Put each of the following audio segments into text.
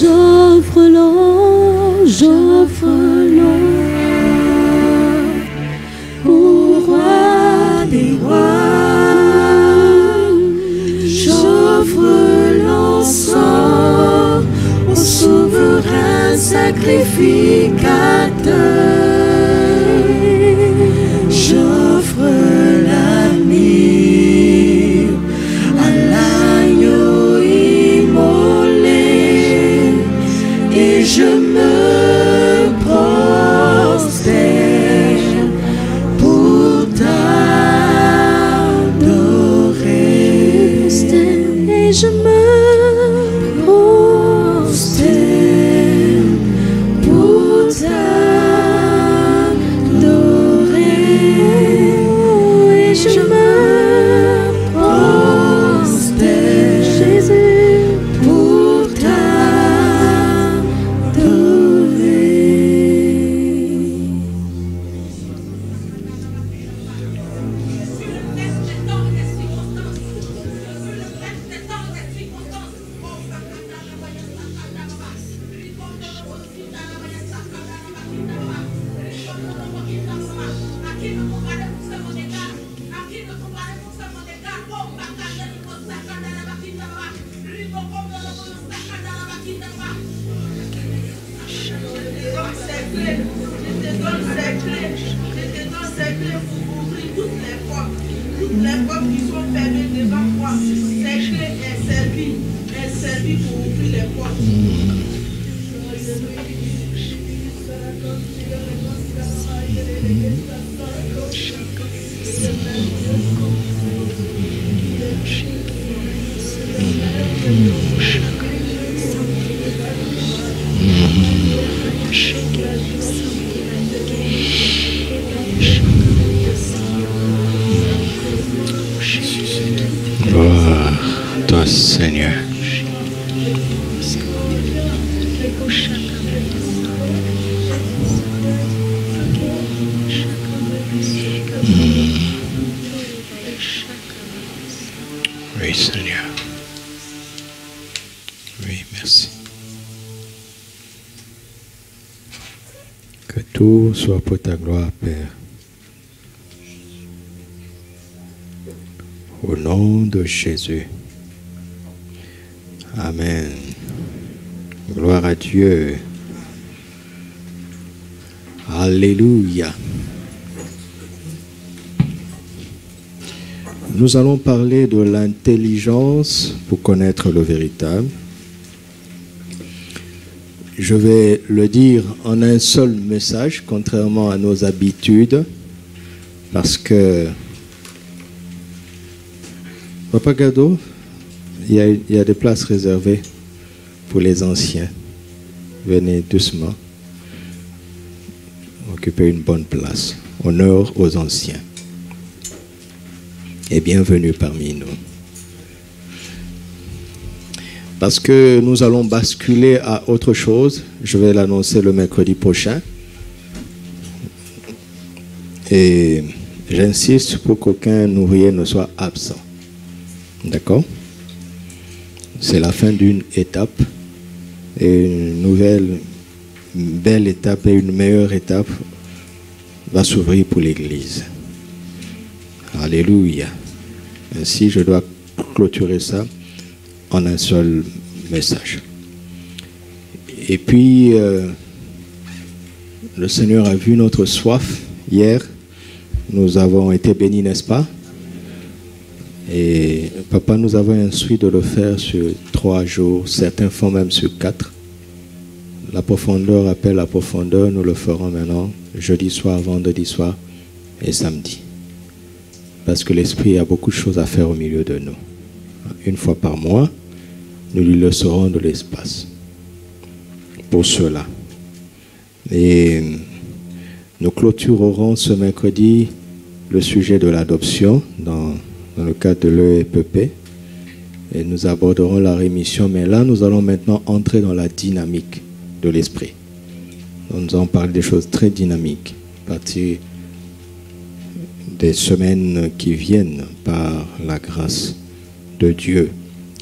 J'offre l'or, j'offre l'or au roi des rois. J'offre l'encens au souverain sacrificateur. J'offre la myrrhe à l'agneau immolé et je me prosterne pour t'adorer. Et je me prosterne pour t'adorer. Et je me prosterne, Jésus, pour Gloire à toi, Seigneur. Oui, Seigneur. Oui, merci. Que tout soit pour ta gloire, Père. Au nom de Jésus. Amen. Gloire à Dieu. Alléluia. Nous allons parler de l'intelligence pour connaître le véritable. Je vais le dire en un seul message, contrairement à nos habitudes, parce que Papa Gado, il y a des places réservées pour les anciens. Venez doucement. Occupez une bonne place. Honneur aux anciens. Et bienvenue parmi nous. Parce que nous allons basculer à autre chose. Je vais l'annoncer le mercredi prochain. Et j'insiste pour qu'aucun ouvrier ne soit absent. D'accord? C'est la fin d'une étape. Et une nouvelle, belle étape et une meilleure étape va s'ouvrir pour l'Église. Alléluia. Ainsi, je dois clôturer ça en un seul message. Et puis, le Seigneur a vu notre soif hier. Nous avons été bénis, n'est-ce pas? Et Papa nous avait instruit de le faire sur 3 jours. Certains font même sur 4. La profondeur appelle la profondeur. Nous le ferons maintenant jeudi soir, vendredi soir et samedi. Parce que l'Esprit a beaucoup de choses à faire au milieu de nous. Une fois par mois, nous lui laisserons de l'espace pour cela. Et nous clôturerons ce mercredi le sujet de l'adoption dans le cadre de l'EPP. Et nous aborderons la rémission. Mais là, nous allons maintenant entrer dans la dynamique de l'Esprit. Nous allons parler des choses très dynamiques à partir des semaines qui viennent par la grâce de Dieu.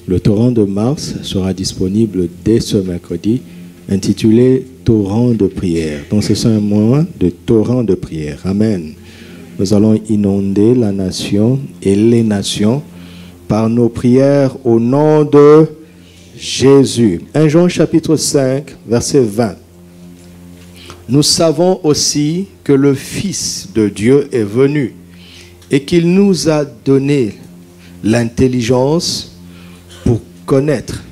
Le torrent de mars sera disponible dès ce mercredi, intitulé Torrent de prière. Donc ce sont un mois de torrent de prière. Amen. Nous allons inonder la nation et les nations par nos prières au nom de Jésus. 1 Jean chapitre 5, verset 20. Nous savons aussi que le Fils de Dieu est venu et qu'il nous a donné l'intelligence pour connaître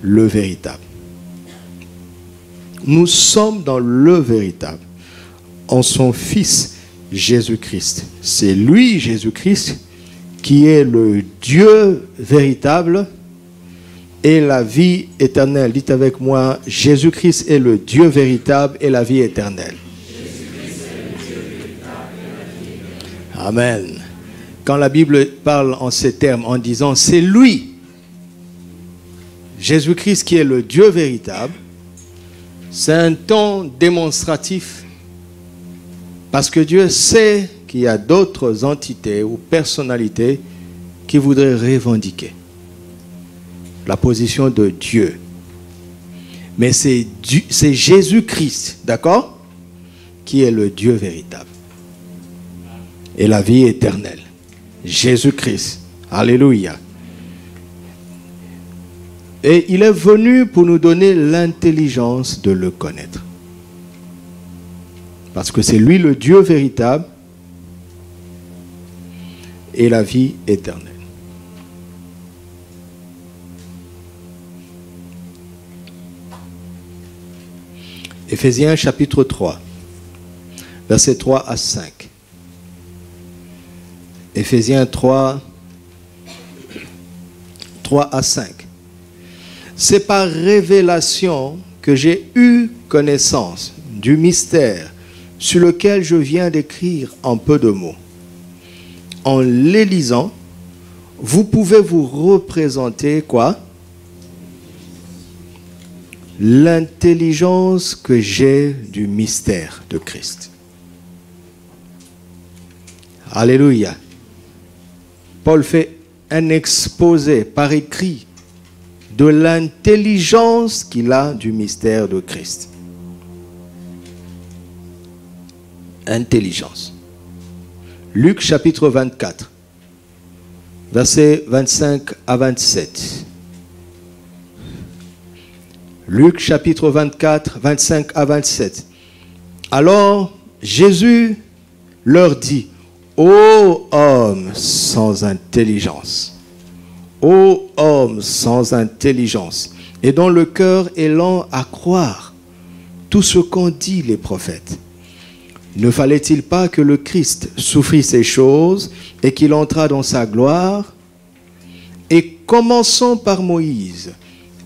le véritable. Nous sommes dans le véritable, en son Fils Jésus-Christ. C'est lui, Jésus-Christ, qui est le Dieu véritable et la vie éternelle. Dites avec moi, Jésus-Christ est le Dieu véritable et la vie éternelle. Amen. Quand la Bible parle en ces termes, en disant c'est lui, Jésus-Christ qui est le Dieu véritable, c'est un ton démonstratif parce que Dieu sait qu'il y a d'autres entités ou personnalités qui voudraient revendiquer la position de Dieu. Mais c'est Jésus-Christ, d'accord, qui est le Dieu véritable et la vie éternelle. Jésus-Christ. Alléluia. Et il est venu pour nous donner l'intelligence de le connaître. Parce que c'est lui le Dieu véritable et la vie éternelle. Éphésiens chapitre 3, versets 3 à 5. Éphésiens 3, 3 à 5. C'est par révélation que j'ai eu connaissance du mystère sur lequel je viens d'écrire en peu de mots. En les lisant, vous pouvez vous représenter quoi? L'intelligence que j'ai du mystère de Christ. Alléluia. Paul fait un exposé par écrit de l'intelligence qu'il a du mystère de Christ. Intelligence. Luc chapitre 24, versets 25 à 27. Luc chapitre 24, 25 à 27. Alors Jésus leur dit, ô homme sans intelligence, ô homme sans intelligence, et dont le cœur est lent à croire tout ce qu'ont dit les prophètes. Ne fallait-il pas que le Christ souffrit ces choses et qu'il entrât dans sa gloire? Et commençons par Moïse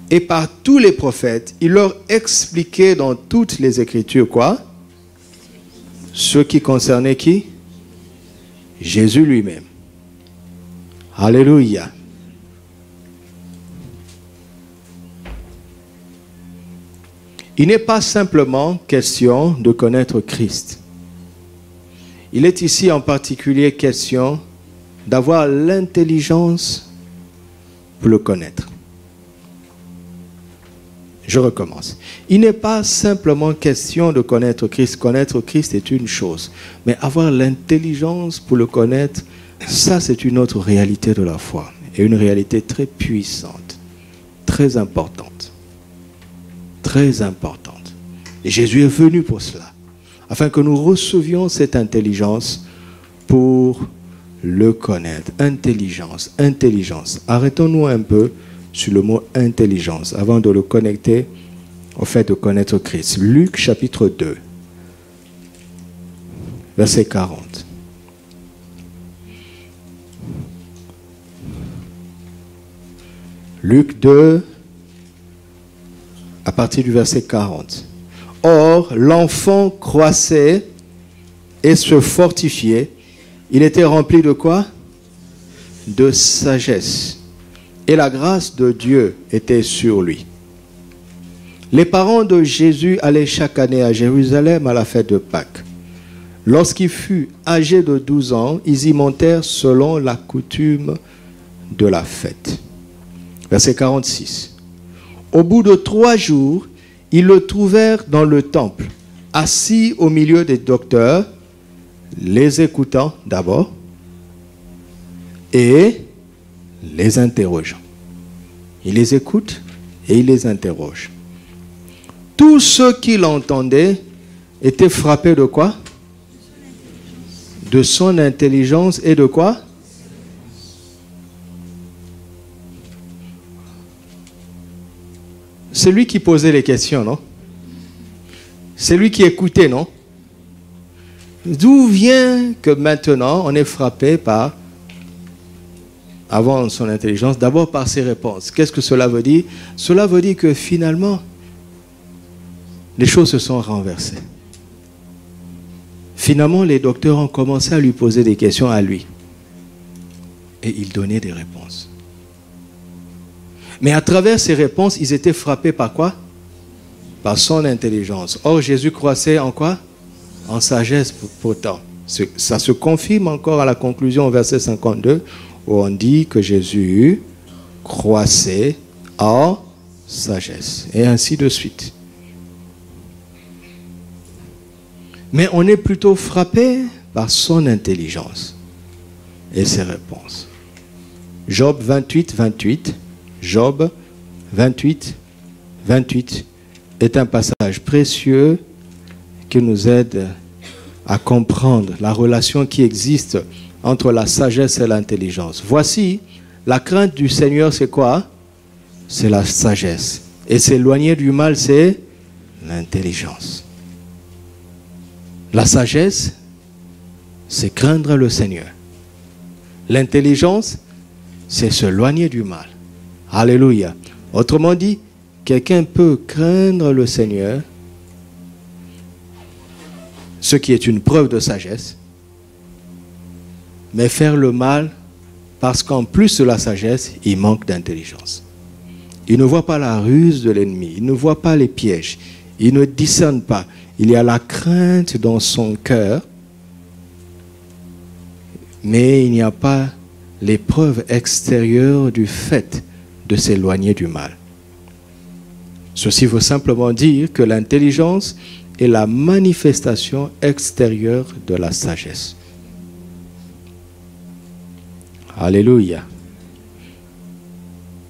et par tous les prophètes, il leur expliquait dans toutes les Écritures quoi? Ce qui concernait qui? Jésus lui-même. Alléluia. Il n'est pas simplement question de connaître Christ. Il est ici en particulier question d'avoir l'intelligence pour le connaître. Je recommence. Il n'est pas simplement question de connaître Christ. Connaître Christ est une chose. Mais avoir l'intelligence pour le connaître, ça c'est une autre réalité de la foi. Et une réalité très puissante, très importante. Très importante. Et Jésus est venu pour cela, afin que nous recevions cette intelligence pour le connaître. Intelligence, intelligence. Arrêtons-nous un peu sur le mot intelligence avant de le connecter au fait de connaître Christ. Luc chapitre 2, verset 40. Luc 2, à partir du verset 40. Or, l'enfant croissait et se fortifiait. Il était rempli de quoi? De sagesse. Et la grâce de Dieu était sur lui. Les parents de Jésus allaient chaque année à Jérusalem à la fête de Pâques. Lorsqu'il fut âgé de 12 ans, ils y montèrent selon la coutume de la fête. Verset 46. Au bout de 3 jours, ils le trouvèrent dans le temple, assis au milieu des docteurs, les écoutant d'abord et les interrogeant. Il les écoute et il les interroge. Tous ceux qui l'entendaient étaient frappés de quoi? De son intelligence et de quoi? C'est lui qui posait les questions, non? C'est lui qui écoutait, non? D'où vient que maintenant on est frappé par, avant son intelligence, d'abord par ses réponses? Qu'est-ce que cela veut dire? Cela veut dire que finalement, les choses se sont renversées. Finalement, les docteurs ont commencé à lui poser des questions à lui. Et il donnait des réponses. Mais à travers ces réponses, ils étaient frappés par quoi? Par son intelligence. Or, Jésus croissait en quoi? En sagesse pourtant. Ça se confirme encore à la conclusion au verset 52, où on dit que Jésus croissait en sagesse. Et ainsi de suite. Mais on est plutôt frappé par son intelligence et ses réponses. Job 28, 28. Job 28, 28 est un passage précieux qui nous aide à comprendre la relation qui existe entre la sagesse et l'intelligence. Voici, la crainte du Seigneur, c'est quoi? C'est la sagesse. Et s'éloigner du mal, c'est l'intelligence. La sagesse, c'est craindre le Seigneur. L'intelligence, c'est s'éloigner du mal. Alléluia. Autrement dit, quelqu'un peut craindre le Seigneur, ce qui est une preuve de sagesse, mais faire le mal parce qu'en plus de la sagesse, il manque d'intelligence. Il ne voit pas la ruse de l'ennemi, il ne voit pas les pièges, il ne discerne pas. Il y a la crainte dans son cœur, mais il n'y a pas l'épreuve extérieure du fait de s'éloigner du mal. Ceci veut simplement dire que l'intelligence est la manifestation extérieure de la sagesse. Alléluia.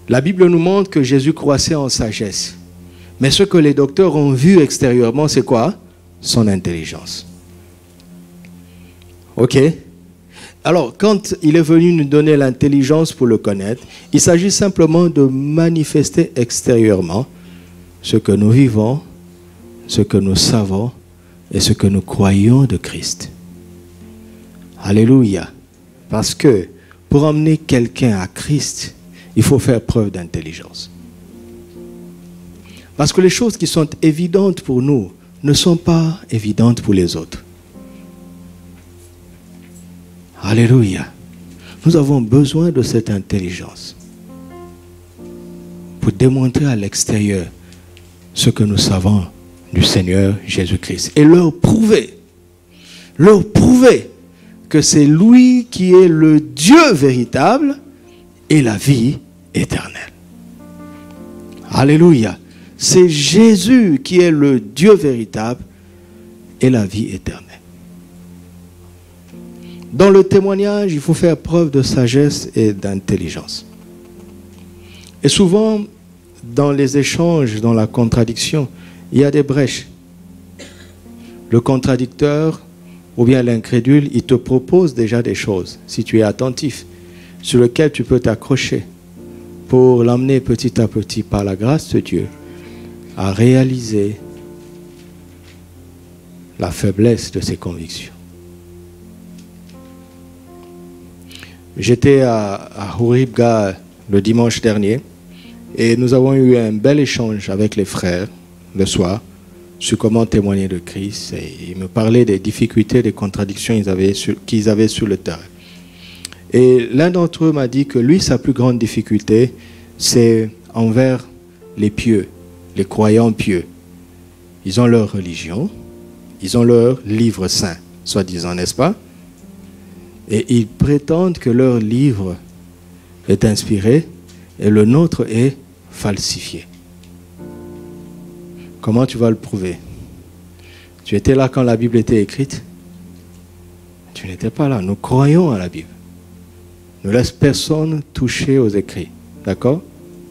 La Bible nous montre que Jésus croissait en sagesse. Mais ce que les docteurs ont vu extérieurement, c'est quoi? Son intelligence. Ok? Alors, quand il est venu nous donner l'intelligence pour le connaître, il s'agit simplement de manifester extérieurement ce que nous vivons, ce que nous savons et ce que nous croyons de Christ. Alléluia. Parce que pour emmener quelqu'un à Christ, il faut faire preuve d'intelligence. Parce que les choses qui sont évidentes pour nous ne sont pas évidentes pour les autres. Alléluia. Nous avons besoin de cette intelligence pour démontrer à l'extérieur ce que nous savons du Seigneur Jésus-Christ et leur prouver que c'est lui qui est le Dieu véritable et la vie éternelle. Alléluia. C'est Jésus qui est le Dieu véritable et la vie éternelle. Dans le témoignage, il faut faire preuve de sagesse et d'intelligence. Et souvent, dans les échanges, dans la contradiction, il y a des brèches. Le contradicteur ou bien l'incrédule, il te propose déjà des choses, si tu es attentif, sur lesquelles tu peux t'accrocher pour l'emmener petit à petit par la grâce de Dieu à réaliser la faiblesse de ses convictions. J'étais à Houribga le dimanche dernier et nous avons eu un bel échange avec les frères le soir sur comment témoigner de Christ. Et ils me parlaient des difficultés, des contradictions qu'ils avaient sur le terrain. Et l'un d'entre eux m'a dit que lui, sa plus grande difficulté, c'est envers les pieux, les croyants pieux. Ils ont leur religion, ils ont leur livre saint, soi-disant, n'est-ce pas? Et ils prétendent que leur livre est inspiré et le nôtre est falsifié. Comment tu vas le prouver? Tu étais là quand la Bible était écrite? Tu n'étais pas là. Nous croyons à la Bible. Ne laisse personne toucher aux écrits. D'accord?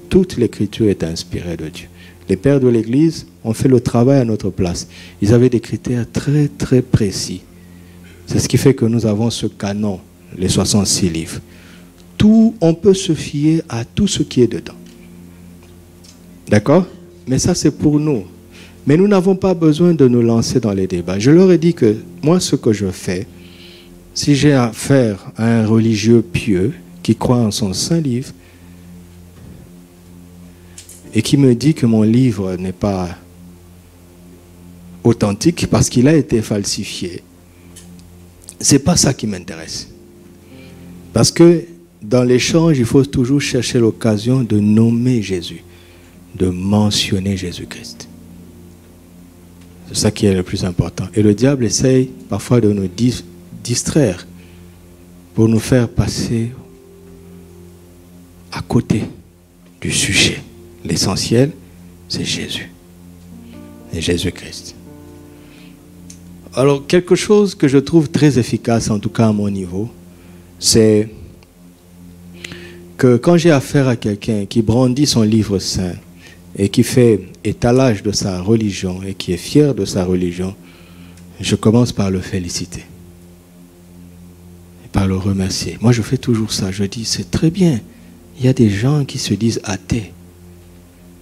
Toute l'écriture est inspirée de Dieu. Les pères de l'Église ont fait le travail à notre place. Ils avaient des critères très très précis. C'est ce qui fait que nous avons ce canon, les 66 livres. Tout, on peut se fier à tout ce qui est dedans. D'accord? Mais ça, c'est pour nous. Mais nous n'avons pas besoin de nous lancer dans les débats. Je leur ai dit que moi, ce que je fais, si j'ai affaire à un religieux pieux qui croit en son saint livre et qui me dit que mon livre n'est pas authentique parce qu'il a été falsifié, c'est pas ça qui m'intéresse. Parce que dans l'échange, il faut toujours chercher l'occasion de nommer Jésus, de mentionner Jésus-Christ. C'est ça qui est le plus important. Et le diable essaye parfois de nous distraire pour nous faire passer à côté du sujet. L'essentiel, c'est Jésus et Jésus-Christ. Alors, quelque chose que je trouve très efficace, en tout cas à mon niveau, c'est que quand j'ai affaire à quelqu'un qui brandit son livre saint et qui fait étalage de sa religion et qui est fier de sa religion, je commence par le féliciter et par le remercier. Moi, je fais toujours ça. Je dis, c'est très bien. Il y a des gens qui se disent athées.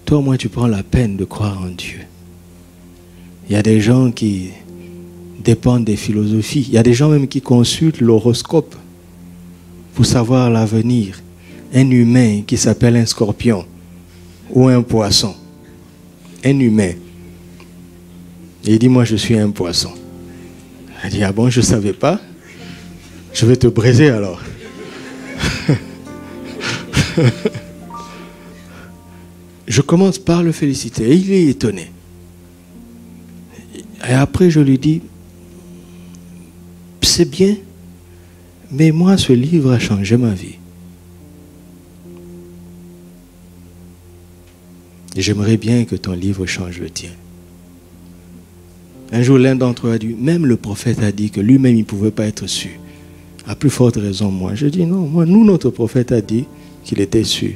Toi, au moins, tu prends la peine de croire en Dieu. Il y a des gens qui dépendent des philosophies. Il y a des gens même qui consultent l'horoscope pour savoir l'avenir. Un humain qui s'appelle un scorpion ou un poisson. Un humain. Et il dit, moi, je suis un poisson. Elle dit, ah bon, je ne savais pas. Je vais te briser alors. Je commence par le féliciter. Et il est étonné. Et après, je lui dis, c'est bien, mais moi, ce livre a changé ma vie. Et j'aimerais bien que ton livre change le tien. Un jour, l'un d'entre eux a dit, même le prophète a dit que lui-même, il ne pouvait pas être sûr. À plus forte raison, moi. Je dis, non, moi, notre prophète a dit qu'il était sûr.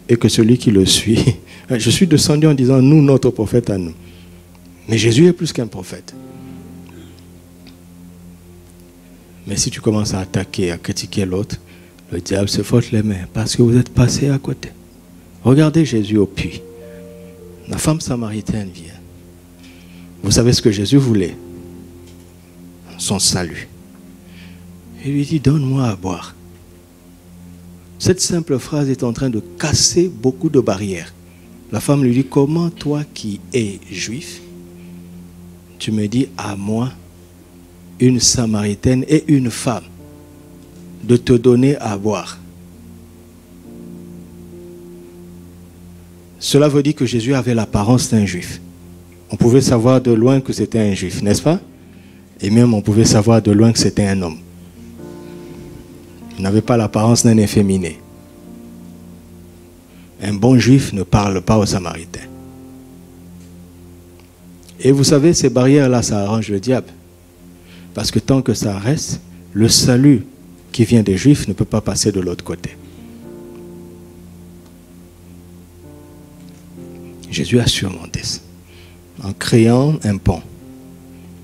Et que celui qui le suit, je suis descendu en disant, nous, notre prophète à nous. Mais Jésus est plus qu'un prophète. Mais si tu commences à attaquer, à critiquer l'autre, le diable se frotte les mains parce que vous êtes passé à côté. Regardez Jésus au puits. La femme samaritaine vient. Vous savez ce que Jésus voulait? Son salut. Il lui dit, donne-moi à boire. Cette simple phrase est en train de casser beaucoup de barrières. La femme lui dit, comment toi qui es juif, tu me dis à moi, une samaritaine et une femme, de te donner à boire? Cela veut dire que Jésus avait l'apparence d'un juif. On pouvait savoir de loin que c'était un juif, n'est-ce pas? Et même on pouvait savoir de loin que c'était un homme. Il n'avait pas l'apparence d'un efféminé. Un bon juif ne parle pas aux Samaritains. Et vous savez, ces barrières-là, ça arrange le diable. Parce que tant que ça reste, le salut qui vient des Juifs ne peut pas passer de l'autre côté. Jésus a surmonté ça, en créant un pont,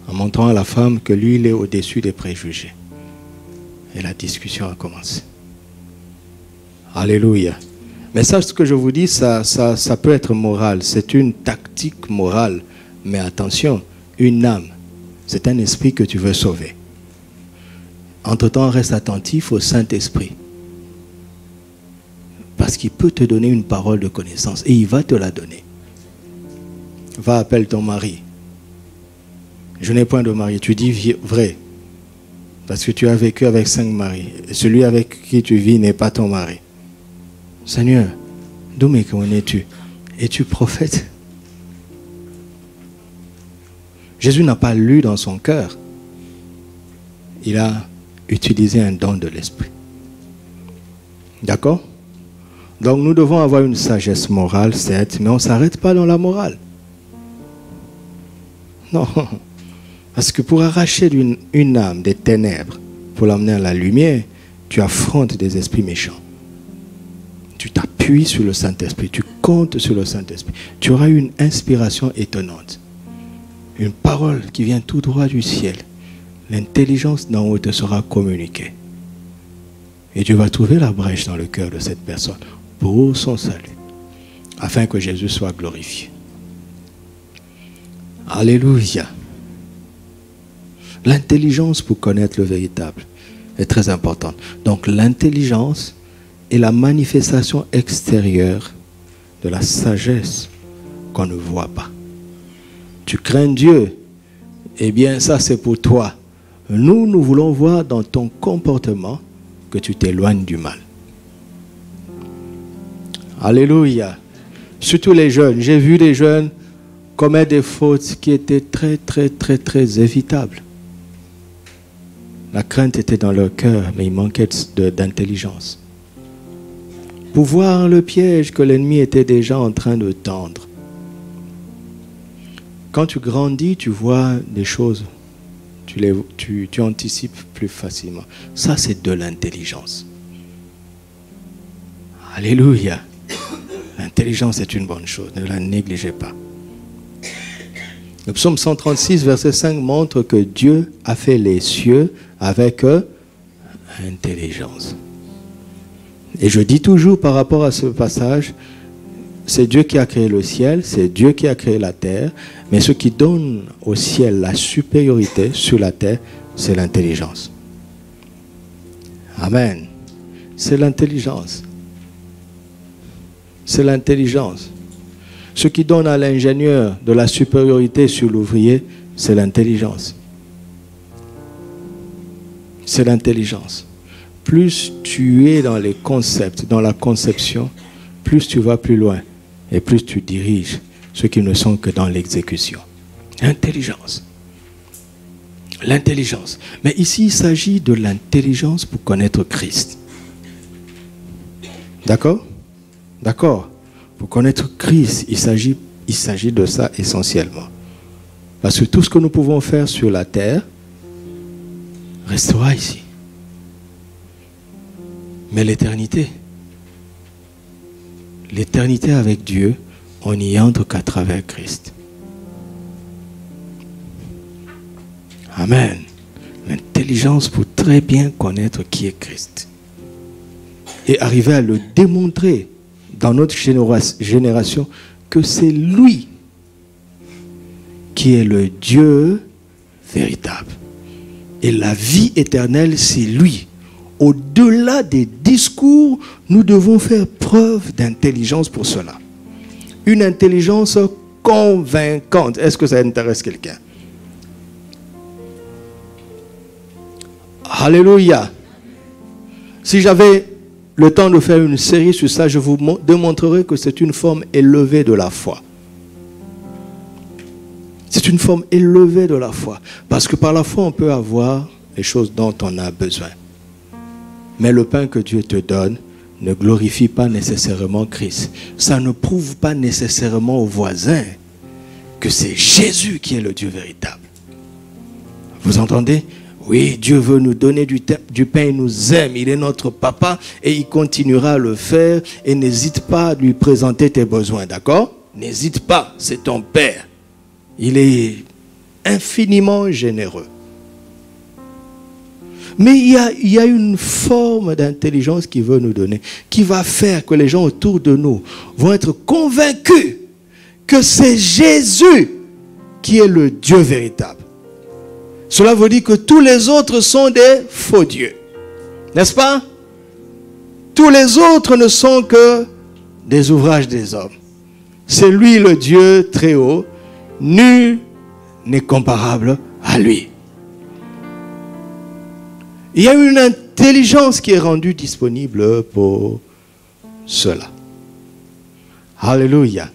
en montrant à la femme que lui, il est au-dessus des préjugés. Et la discussion a commencé. Alléluia. Mais ça, ce que je vous dis, ça peut être moral. C'est une tactique morale. Mais attention, une âme, c'est un esprit que tu veux sauver. Entre-temps, reste attentif au Saint-Esprit. Parce qu'il peut te donner une parole de connaissance. Et il va te la donner. Va, appelle ton mari. Je n'ai point de mari. Tu dis vrai. Parce que tu as vécu avec 5 maris. Et celui avec qui tu vis n'est pas ton mari. Seigneur, d'où me connais-tu? Es-tu prophète? Jésus n'a pas lu dans son cœur. Il a utilisé un don de l'esprit. D'accord? Donc nous devons avoir une sagesse morale, certes, mais on ne s'arrête pas dans la morale. Non. Parce que pour arracher une âme des ténèbres, pour l'amener à la lumière, tu affrontes des esprits méchants. Tu t'appuies sur le Saint-Esprit, tu comptes sur le Saint-Esprit. Tu auras une inspiration étonnante. Une parole qui vient tout droit du ciel. L'intelligence d'en haut te sera communiquée. Et tu vas trouver la brèche dans le cœur de cette personne pour son salut, afin que Jésus soit glorifié. Alléluia. L'intelligence pour connaître le véritable est très importante. Donc l'intelligence est la manifestation extérieure de la sagesse qu'on ne voit pas. Tu crains Dieu, eh bien ça c'est pour toi. Nous voulons voir dans ton comportement que tu t'éloignes du mal. Alléluia. Surtout les jeunes. J'ai vu des jeunes commettre des fautes qui étaient très évitables. La crainte était dans leur cœur, mais il manquait d'intelligence. Pour voir le piège que l'ennemi était déjà en train de tendre. Quand tu grandis, tu vois des choses. Tu anticipes plus facilement. Ça, c'est de l'intelligence. Alléluia. L'intelligence est une bonne chose. Ne la négligez pas. Le psaume 136, verset 5 montre que Dieu a fait les cieux avec intelligence. Et je dis toujours par rapport à ce passage, c'est Dieu qui a créé le ciel, c'est Dieu qui a créé la terre, mais ce qui donne au ciel la supériorité sur la terre, c'est l'intelligence. Amen. C'est l'intelligence. C'est l'intelligence. Ce qui donne à l'ingénieur de la supériorité sur l'ouvrier, c'est l'intelligence. C'est l'intelligence. Plus tu es dans les concepts, dans la conception, plus tu vas plus loin et plus tu diriges ceux qui ne sont que dans l'exécution. L'intelligence. L'intelligence. Mais ici, il s'agit de l'intelligence pour connaître Christ. D'accord? D'accord. Pour connaître Christ, il s'agit de ça essentiellement. Parce que tout ce que nous pouvons faire sur la terre restera ici. Mais l'éternité avec Dieu, on n'y entre qu'à travers Christ. Amen. L'intelligence pour très bien connaître qui est Christ. Et arriver à le démontrer dans notre génération que c'est lui qui est le Dieu véritable. Et la vie éternelle, c'est lui. Au-delà des discours, nous devons faire preuve d'intelligence pour cela. Une intelligence convaincante. Est-ce que ça intéresse quelqu'un? Alléluia. Si j'avais le temps de faire une série sur ça, je vous démontrerai que c'est une forme élevée de la foi. C'est une forme élevée de la foi. Parce que par la foi, on peut avoir les choses dont on a besoin. Mais le pain que Dieu te donne ne glorifie pas nécessairement Christ. Ça ne prouve pas nécessairement aux voisins que c'est Jésus qui est le Dieu véritable. Vous entendez? Oui, Dieu veut nous donner du pain, il nous aime, il est notre papa et il continuera à le faire et n'hésite pas à lui présenter tes besoins, d'accord? N'hésite pas, c'est ton Père. Il est infiniment généreux. Mais il y a une forme d'intelligence qu'il veut nous donner, qui va faire que les gens autour de nous vont être convaincus que c'est Jésus qui est le Dieu véritable. Cela veut dire que tous les autres sont des faux dieux. N'est-ce pas? Tous les autres ne sont que des ouvrages des hommes. C'est lui le Dieu très haut. Nul n'est comparable à lui. Il y a une intelligence qui est rendue disponible pour cela. Alléluia.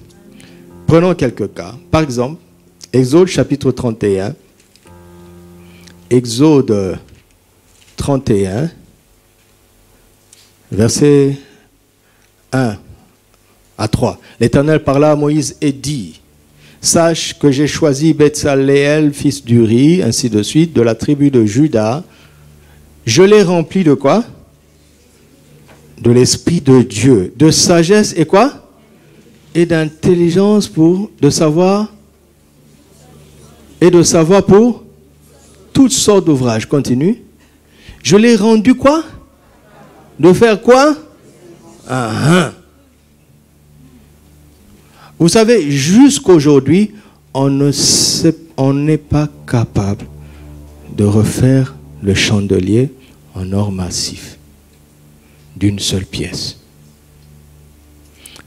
Prenons quelques cas. Par exemple, Exode chapitre 31. Exode 31, verset 1 à 3. L'Éternel parla à Moïse et dit, sache que j'ai choisi Betsaléel, fils d'Uri, ainsi de suite, de la tribu de Juda. Je l'ai rempli de quoi? De l'Esprit de Dieu, de sagesse et quoi? Et d'intelligence pour, de savoir, et de savoir pour toutes sortes d'ouvrages. Continue. Je l'ai rendu quoi? De faire quoi? Vous savez, jusqu'aujourd'hui, on n'est pas capable de refaire le chandelier en or massif d'une seule pièce.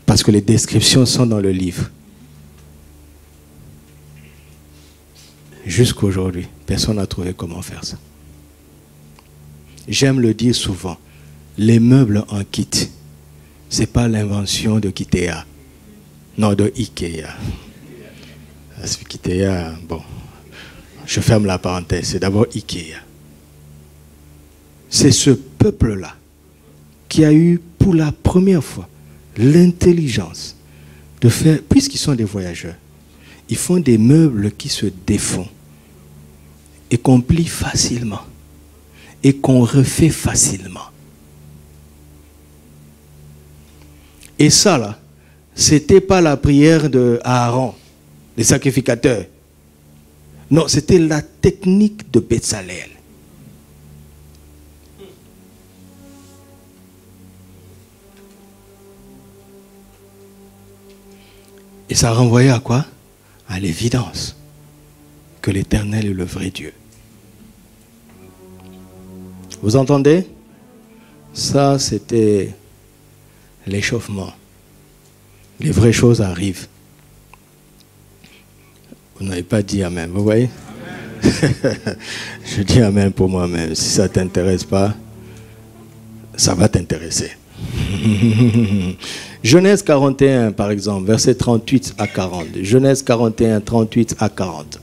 Parce que les descriptions sont dans le livre. Jusqu'aujourd'hui, personne n'a trouvé comment faire ça. J'aime le dire souvent, les meubles en kit, ce n'est pas l'invention de Kitea. Non, de Ikea. Parce que Ikea, bon, je ferme la parenthèse, c'est d'abord Ikea. C'est ce peuple-là qui a eu pour la première fois l'intelligence de faire, puisqu'ils sont des voyageurs, ils font des meubles qui se défont et qu'on plie facilement et qu'on refait facilement. Et ça là, c'était pas la prière de Aaron, les sacrificateurs. Non, c'était la technique de Betsaléel. Et ça renvoyait à quoi? À l'évidence que l'Éternel est le vrai Dieu. Vous entendez? Ça, c'était l'échauffement. Les vraies choses arrivent. Vous n'avez pas dit Amen, vous voyez? Je dis Amen pour moi-même. Si ça ne t'intéresse pas, ça va t'intéresser. Genèse 41, par exemple, versets 38 à 40. Genèse 41, 38 à 40.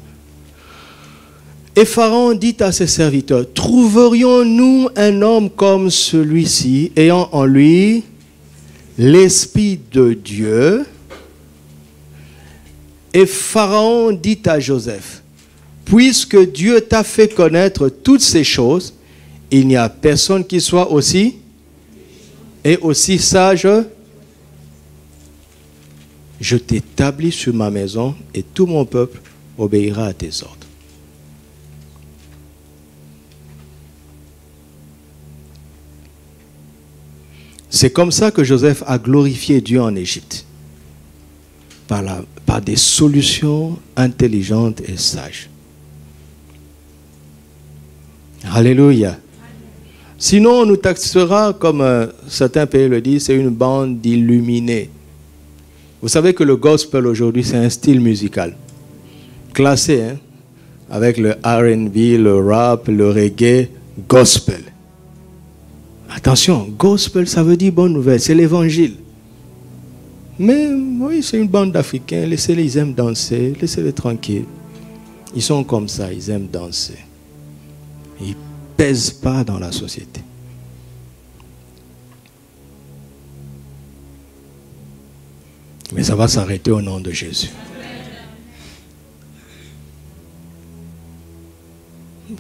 Et Pharaon dit à ses serviteurs, trouverions-nous un homme comme celui-ci, ayant en lui l'Esprit de Dieu? Et Pharaon dit à Joseph, puisque Dieu t'a fait connaître toutes ces choses, il n'y a personne qui soit aussi et aussi sage. Je t'établis sur ma maison et tout mon peuple obéira à tes ordres. C'est comme ça que Joseph a glorifié Dieu en Égypte. Par des solutions intelligentes et sages. Alléluia. Sinon, on nous taxera, comme certains pays le disent, c'est une bande d'illuminés. Vous savez que le gospel aujourd'hui, c'est un style musical. Classé, hein, avec le R&B, le rap, le reggae, gospel. Attention, gospel, ça veut dire bonne nouvelle, c'est l'évangile. Mais oui, c'est une bande d'Africains, laissez-les, ils aiment danser, laissez-les tranquilles. Ils sont comme ça, ils aiment danser. Ils ne pèsent pas dans la société. Mais ça va s'arrêter au nom de Jésus.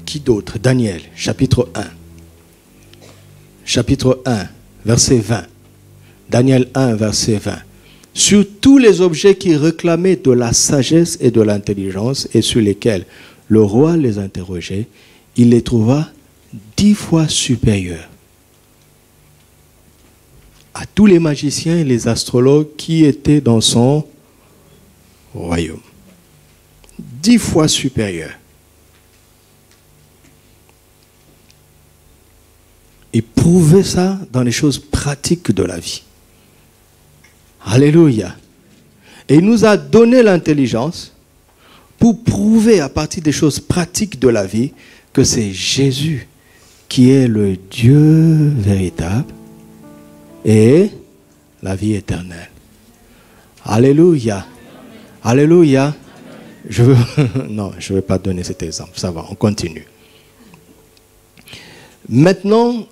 Qui d'autre? Daniel, chapitre 1. Chapitre 1, verset 20. Daniel 1, verset 20. Sur tous les objets qui réclamaient de la sagesse et de l'intelligence et sur lesquels le roi les interrogeait, il les trouva 10 fois supérieurs à tous les magiciens et les astrologues qui étaient dans son royaume. 10 fois supérieurs. Et prouver ça dans les choses pratiques de la vie. Alléluia. Et il nous a donné l'intelligence pour prouver à partir des choses pratiques de la vie que c'est Jésus qui est le Dieu véritable et la vie éternelle. Alléluia. Alléluia. Non, je ne vais pas donner cet exemple. Ça va, on continue. Maintenant,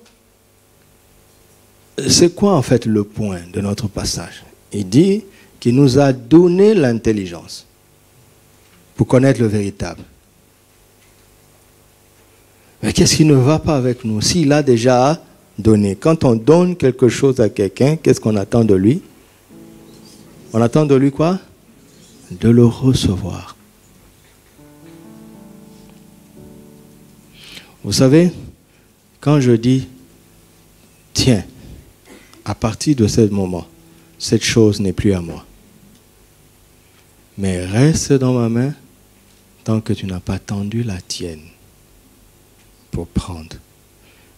c'est quoi en fait le point de notre passage? Il dit qu'il nous a donné l'intelligence pour connaître le véritable. Mais qu'est-ce qui ne va pas avec nous? S'il a déjà donné. Quand on donne quelque chose à quelqu'un, qu'est-ce qu'on attend de lui? On attend de lui quoi? De le recevoir. Vous savez, quand je dis, tiens, à partir de ce moment, cette chose n'est plus à moi, mais reste dans ma main tant que tu n'as pas tendu la tienne pour prendre.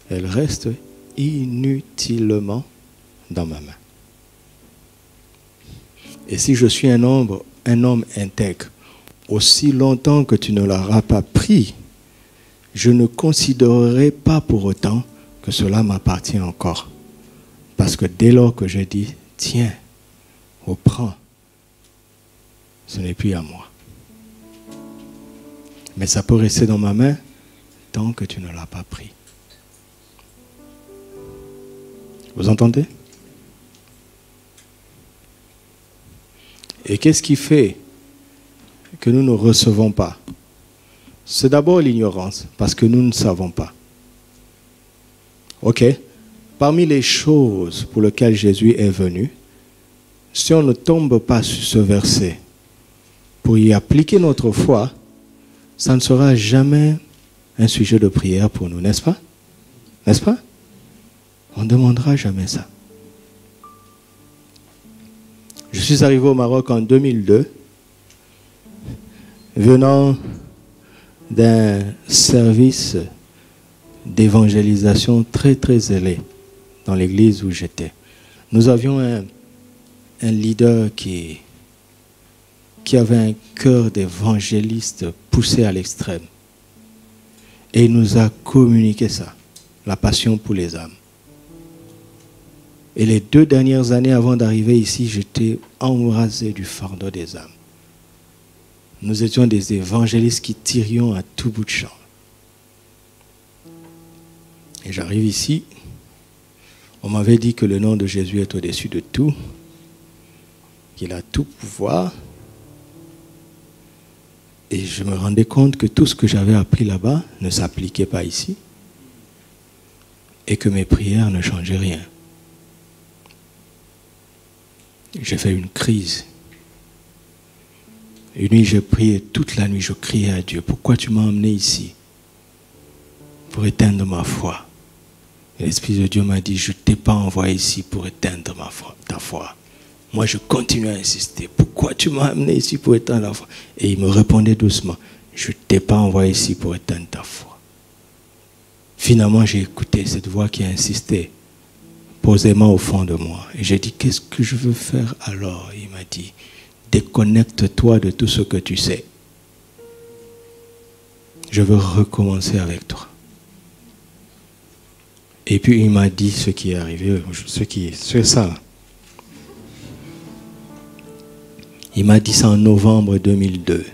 Elle reste inutilement dans ma main. Et si je suis un homme intègre, aussi longtemps que tu ne l'auras pas pris, je ne considérerai pas pour autant que cela m'appartient encore. Parce que dès lors que je dis, tiens, reprends, ce n'est plus à moi. Mais ça peut rester dans ma main tant que tu ne l'as pas pris. Vous entendez? Et qu'est-ce qui fait que nous ne recevons pas? C'est d'abord l'ignorance, parce que nous ne savons pas. Ok? Parmi les choses pour lesquelles Jésus est venu, si on ne tombe pas sur ce verset pour y appliquer notre foi, ça ne sera jamais un sujet de prière pour nous, n'est-ce pas? N'est-ce pas? On ne demandera jamais ça. Je suis arrivé au Maroc en 2002, venant d'un service d'évangélisation très très zélé dans l'église où j'étais. Nous avions un leader qui avait un cœur d'évangéliste poussé à l'extrême. Et il nous a communiqué ça, la passion pour les âmes. Et les 2 dernières années avant d'arriver ici, j'étais embrasé du fardeau des âmes. Nous étions des évangélistes qui tirions à tout bout de champ. Et j'arrive ici, on m'avait dit que le nom de Jésus est au-dessus de tout, qu'il a tout pouvoir. Et je me rendais compte que tout ce que j'avais appris là-bas ne s'appliquait pas ici. Et que mes prières ne changeaient rien. J'ai fait une crise. Une nuit, j'ai prié toute la nuit, je criais à Dieu. Pourquoi tu m'as emmené ici? Pour éteindre ma foi. Et l'Esprit de Dieu m'a dit, je ne t'ai pas envoyé ici pour éteindre ta foi. Moi, je continue à insister. Pourquoi tu m'as amené ici pour éteindre la foi? Et il me répondait doucement, je ne t'ai pas envoyé ici pour éteindre ta foi. Finalement, j'ai écouté cette voix qui a insisté posément au fond de moi. Et j'ai dit, qu'est-ce que je veux faire alors? Il m'a dit, déconnecte-toi de tout ce que tu sais. Je veux recommencer avec toi. Et puis il m'a dit ce qui est arrivé, c'est ça. Il m'a dit ça en novembre 2002.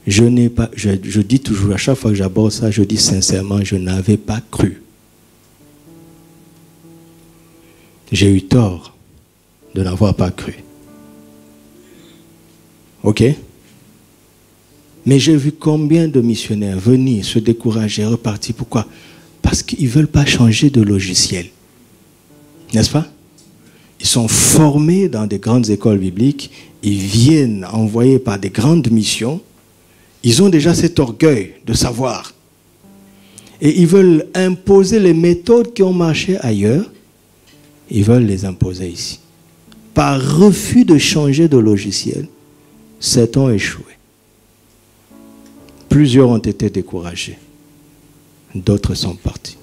Je dis toujours, à chaque fois que j'aborde ça, je dis sincèrement, je n'avais pas cru. J'ai eu tort de n'avoir pas cru. Ok? Mais j'ai vu combien de missionnaires venir, se décourager, repartir. Pourquoi? Parce qu'ils ne veulent pas changer de logiciel. N'est-ce pas? Ils sont formés dans des grandes écoles bibliques. Ils viennent envoyés par des grandes missions. Ils ont déjà cet orgueil de savoir. Et ils veulent imposer les méthodes qui ont marché ailleurs. Ils veulent les imposer ici. Par refus de changer de logiciel, certains ont échoué. Plusieurs ont été découragés. D'autres sont partis.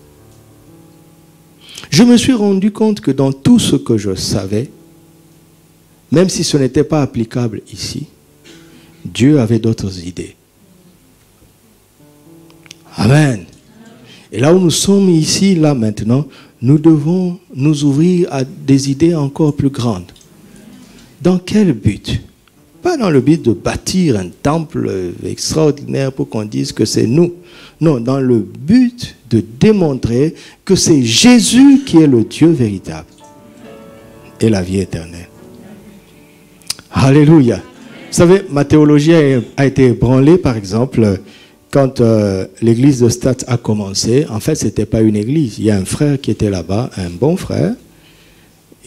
Je me suis rendu compte que dans tout ce que je savais, même si ce n'était pas applicable ici, Dieu avait d'autres idées. Amen. Et là où nous sommes ici, là maintenant, nous devons nous ouvrir à des idées encore plus grandes. Dans quel but? Pas dans le but de bâtir un temple extraordinaire pour qu'on dise que c'est nous. Non, dans le but de démontrer que c'est Jésus qui est le Dieu véritable et la vie éternelle. Alléluia. Vous savez, ma théologie a été ébranlée, par exemple, quand l'église de Stade a commencé. En fait, ce n'était pas une église. Il y a un frère qui était là-bas, un bon frère,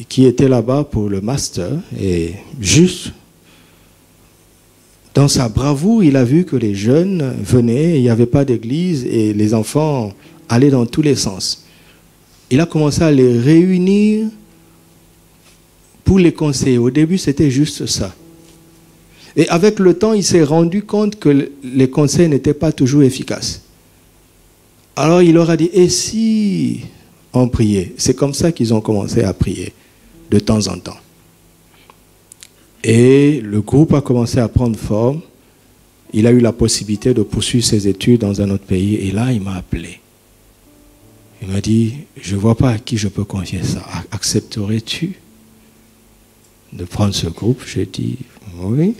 qui était là-bas pour le master. Et juste dans sa bravoure, il a vu que les jeunes venaient, il n'y avait pas d'église et les enfants allaient dans tous les sens. Il a commencé à les réunir pour les conseiller. Au début, c'était juste ça. Et avec le temps, il s'est rendu compte que les conseils n'étaient pas toujours efficaces. Alors il leur a dit, et si on priait? C'est comme ça qu'ils ont commencé à prier, de temps en temps. Et le groupe a commencé à prendre forme. Il a eu la possibilité de poursuivre ses études dans un autre pays. Et là, il m'a appelé. Il m'a dit, je ne vois pas à qui je peux confier ça. Accepterais-tu de prendre ce groupe? J'ai dit, oui.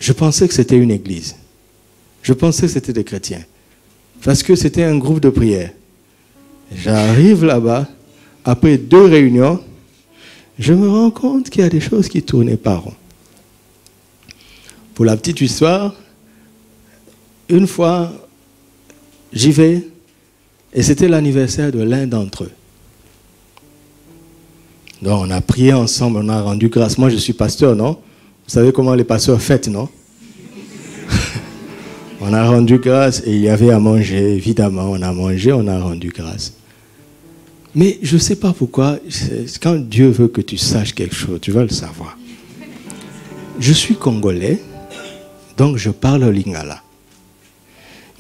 Je pensais que c'était une église. Je pensais que c'était des chrétiens. Parce que c'était un groupe de prière. J'arrive là-bas, après 2 réunions, je me rends compte qu'il y a des choses qui ne tournaient pas rond. Pour la petite histoire, une fois, j'y vais, et c'était l'anniversaire de l'un d'entre eux. Donc on a prié ensemble, on a rendu grâce. Moi je suis pasteur, non? Vous savez comment les pasteurs fêtent, non? On a rendu grâce et il y avait à manger, évidemment. On a mangé, on a rendu grâce. Mais je ne sais pas pourquoi, quand Dieu veut que tu saches quelque chose, tu vas le savoir. Je suis congolais, donc je parle lingala.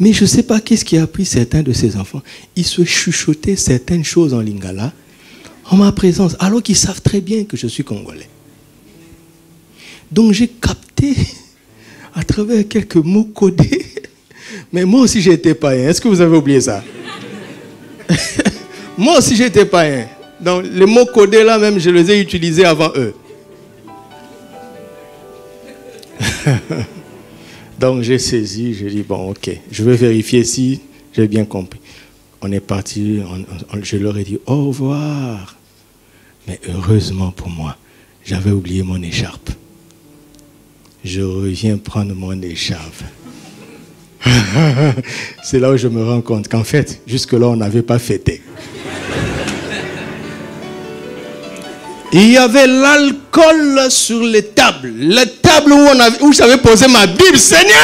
Mais je ne sais pas qu'est-ce qui a pris certains de ces enfants. Ils se chuchotaient certaines choses en lingala en ma présence, alors qu'ils savent très bien que je suis congolais. Donc j'ai capté à travers quelques mots codés. Mais moi aussi j'étais païen. Est-ce que vous avez oublié ça? Moi aussi j'étais païen. Donc les mots codés là même, je les ai utilisés avant eux. Donc j'ai saisi, j'ai dit bon ok, je vais vérifier si j'ai bien compris. On est parti, je leur ai dit au revoir. Mais heureusement pour moi, j'avais oublié mon écharpe. Je reviens prendre mon écharpe. C'est là où je me rends compte qu'en fait, jusque-là, on n'avait pas fêté. Il y avait l'alcool sur les tables. Les tables où j'avais posé ma Bible. Seigneur!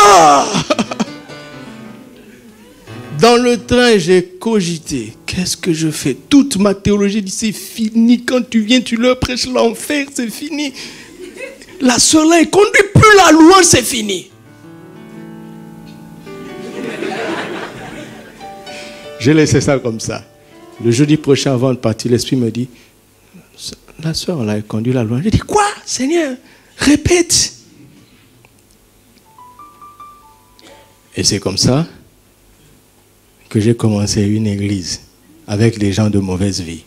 Ah! Dans le train, j'ai cogité. Qu'est-ce que je fais? Toute ma théologie dit c'est fini. Quand tu viens, tu leur prêches l'enfer, c'est fini. La sœur là, elle conduit plus la louange, c'est fini. J'ai laissé ça comme ça. Le jeudi prochain, avant de partir, l'Esprit me dit, la sœur là, elle conduit la louange. J'ai dit, quoi, Seigneur? Répète. Et c'est comme ça que j'ai commencé une église avec des gens de mauvaise vie.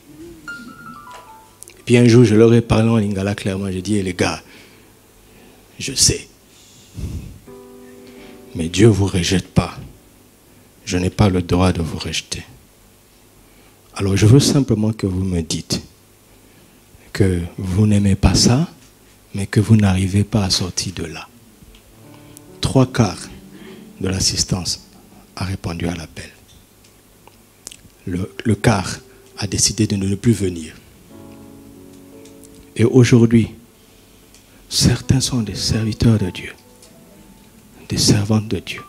Et puis un jour, je leur ai parlé en lingala clairement. J'ai dit, les gars, je sais, mais Dieu ne vous rejette pas. Je n'ai pas le droit de vous rejeter. Alors je veux simplement que vous me dites que vous n'aimez pas ça, mais que vous n'arrivez pas à sortir de là. 3/4 de l'assistance a répondu à l'appel. Le quart a décidé de ne plus venir. Et aujourd'hui, certains sont des serviteurs de Dieu, des servantes de Dieu.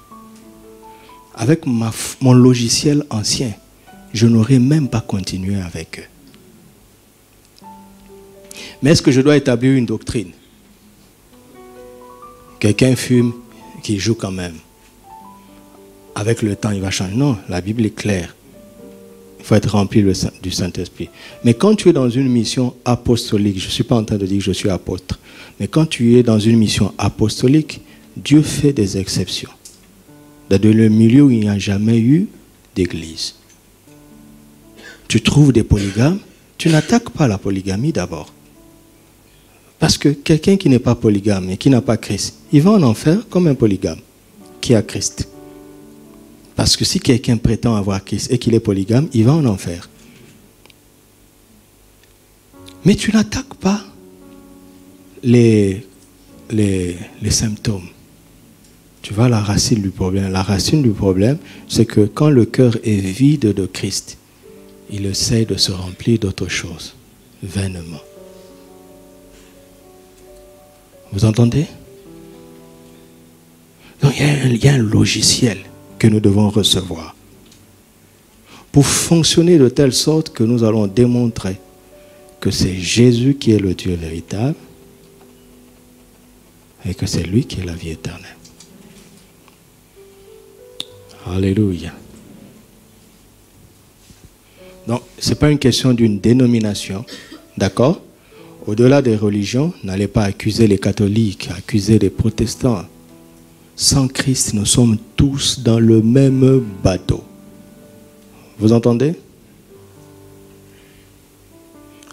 Avec mon logiciel ancien, je n'aurais même pas continué avec eux. Mais est-ce que je dois établir une doctrine? Quelqu'un fume, qui joue quand même. Avec le temps, il va changer. Non, la Bible est claire. Il faut être rempli du Saint-Esprit. Mais quand tu es dans une mission apostolique, je ne suis pas en train de dire que je suis apôtre, mais quand tu es dans une mission apostolique, Dieu fait des exceptions. Dans le milieu où il n'y a jamais eu d'église. tu trouves des polygames, tu n'attaques pas la polygamie d'abord. Parce que quelqu'un qui n'est pas polygame et qui n'a pas Christ, il va en enfer comme un polygame qui a Christ. Parce que si quelqu'un prétend avoir Christ et qu'il est polygame, il va en enfer. Mais tu n'attaques pas les symptômes. Tu vois la racine du problème. La racine du problème, c'est que quand le cœur est vide de Christ, il essaie de se remplir d'autre chose, vainement. Vous entendez? Donc il y a un logiciel que nous devons recevoir pour fonctionner de telle sorte que nous allons démontrer que c'est Jésus qui est le Dieu véritable et que c'est lui qui est la vie éternelle. Alléluia. Donc, ce n'est pas une question d'une dénomination, d'accord? Au-delà des religions, n'allez pas accuser les catholiques, accuser les protestants. Sans Christ, nous sommes tous dans le même bateau. Vous entendez?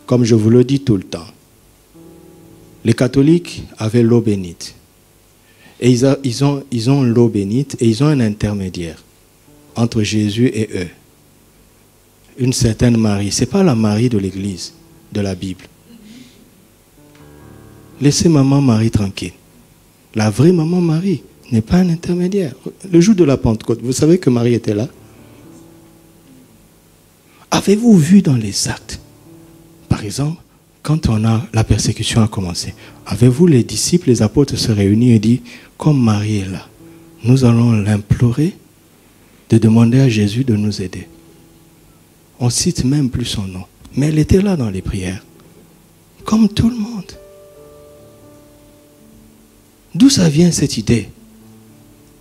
Comme je vous le dis tout le temps, les catholiques avaient l'eau bénite. Et ils ont l'eau bénite et ils ont un intermédiaire entre Jésus et eux. Une certaine Marie. Ce n'est pas la Marie de l'Église, de la Bible. Laissez maman Marie tranquille. La vraie maman Marie n'est pas un intermédiaire. Le jour de la Pentecôte, vous savez que Marie était là? Avez-vous vu dans les actes, par exemple, quand la persécution a commencé, avez-vous les disciples, les apôtres se réunissent et disent, comme Marie est là, nous allons l'implorer de demander à Jésus de nous aider. On ne cite même plus son nom. Mais elle était là dans les prières. Comme tout le monde. D'où ça vient cette idée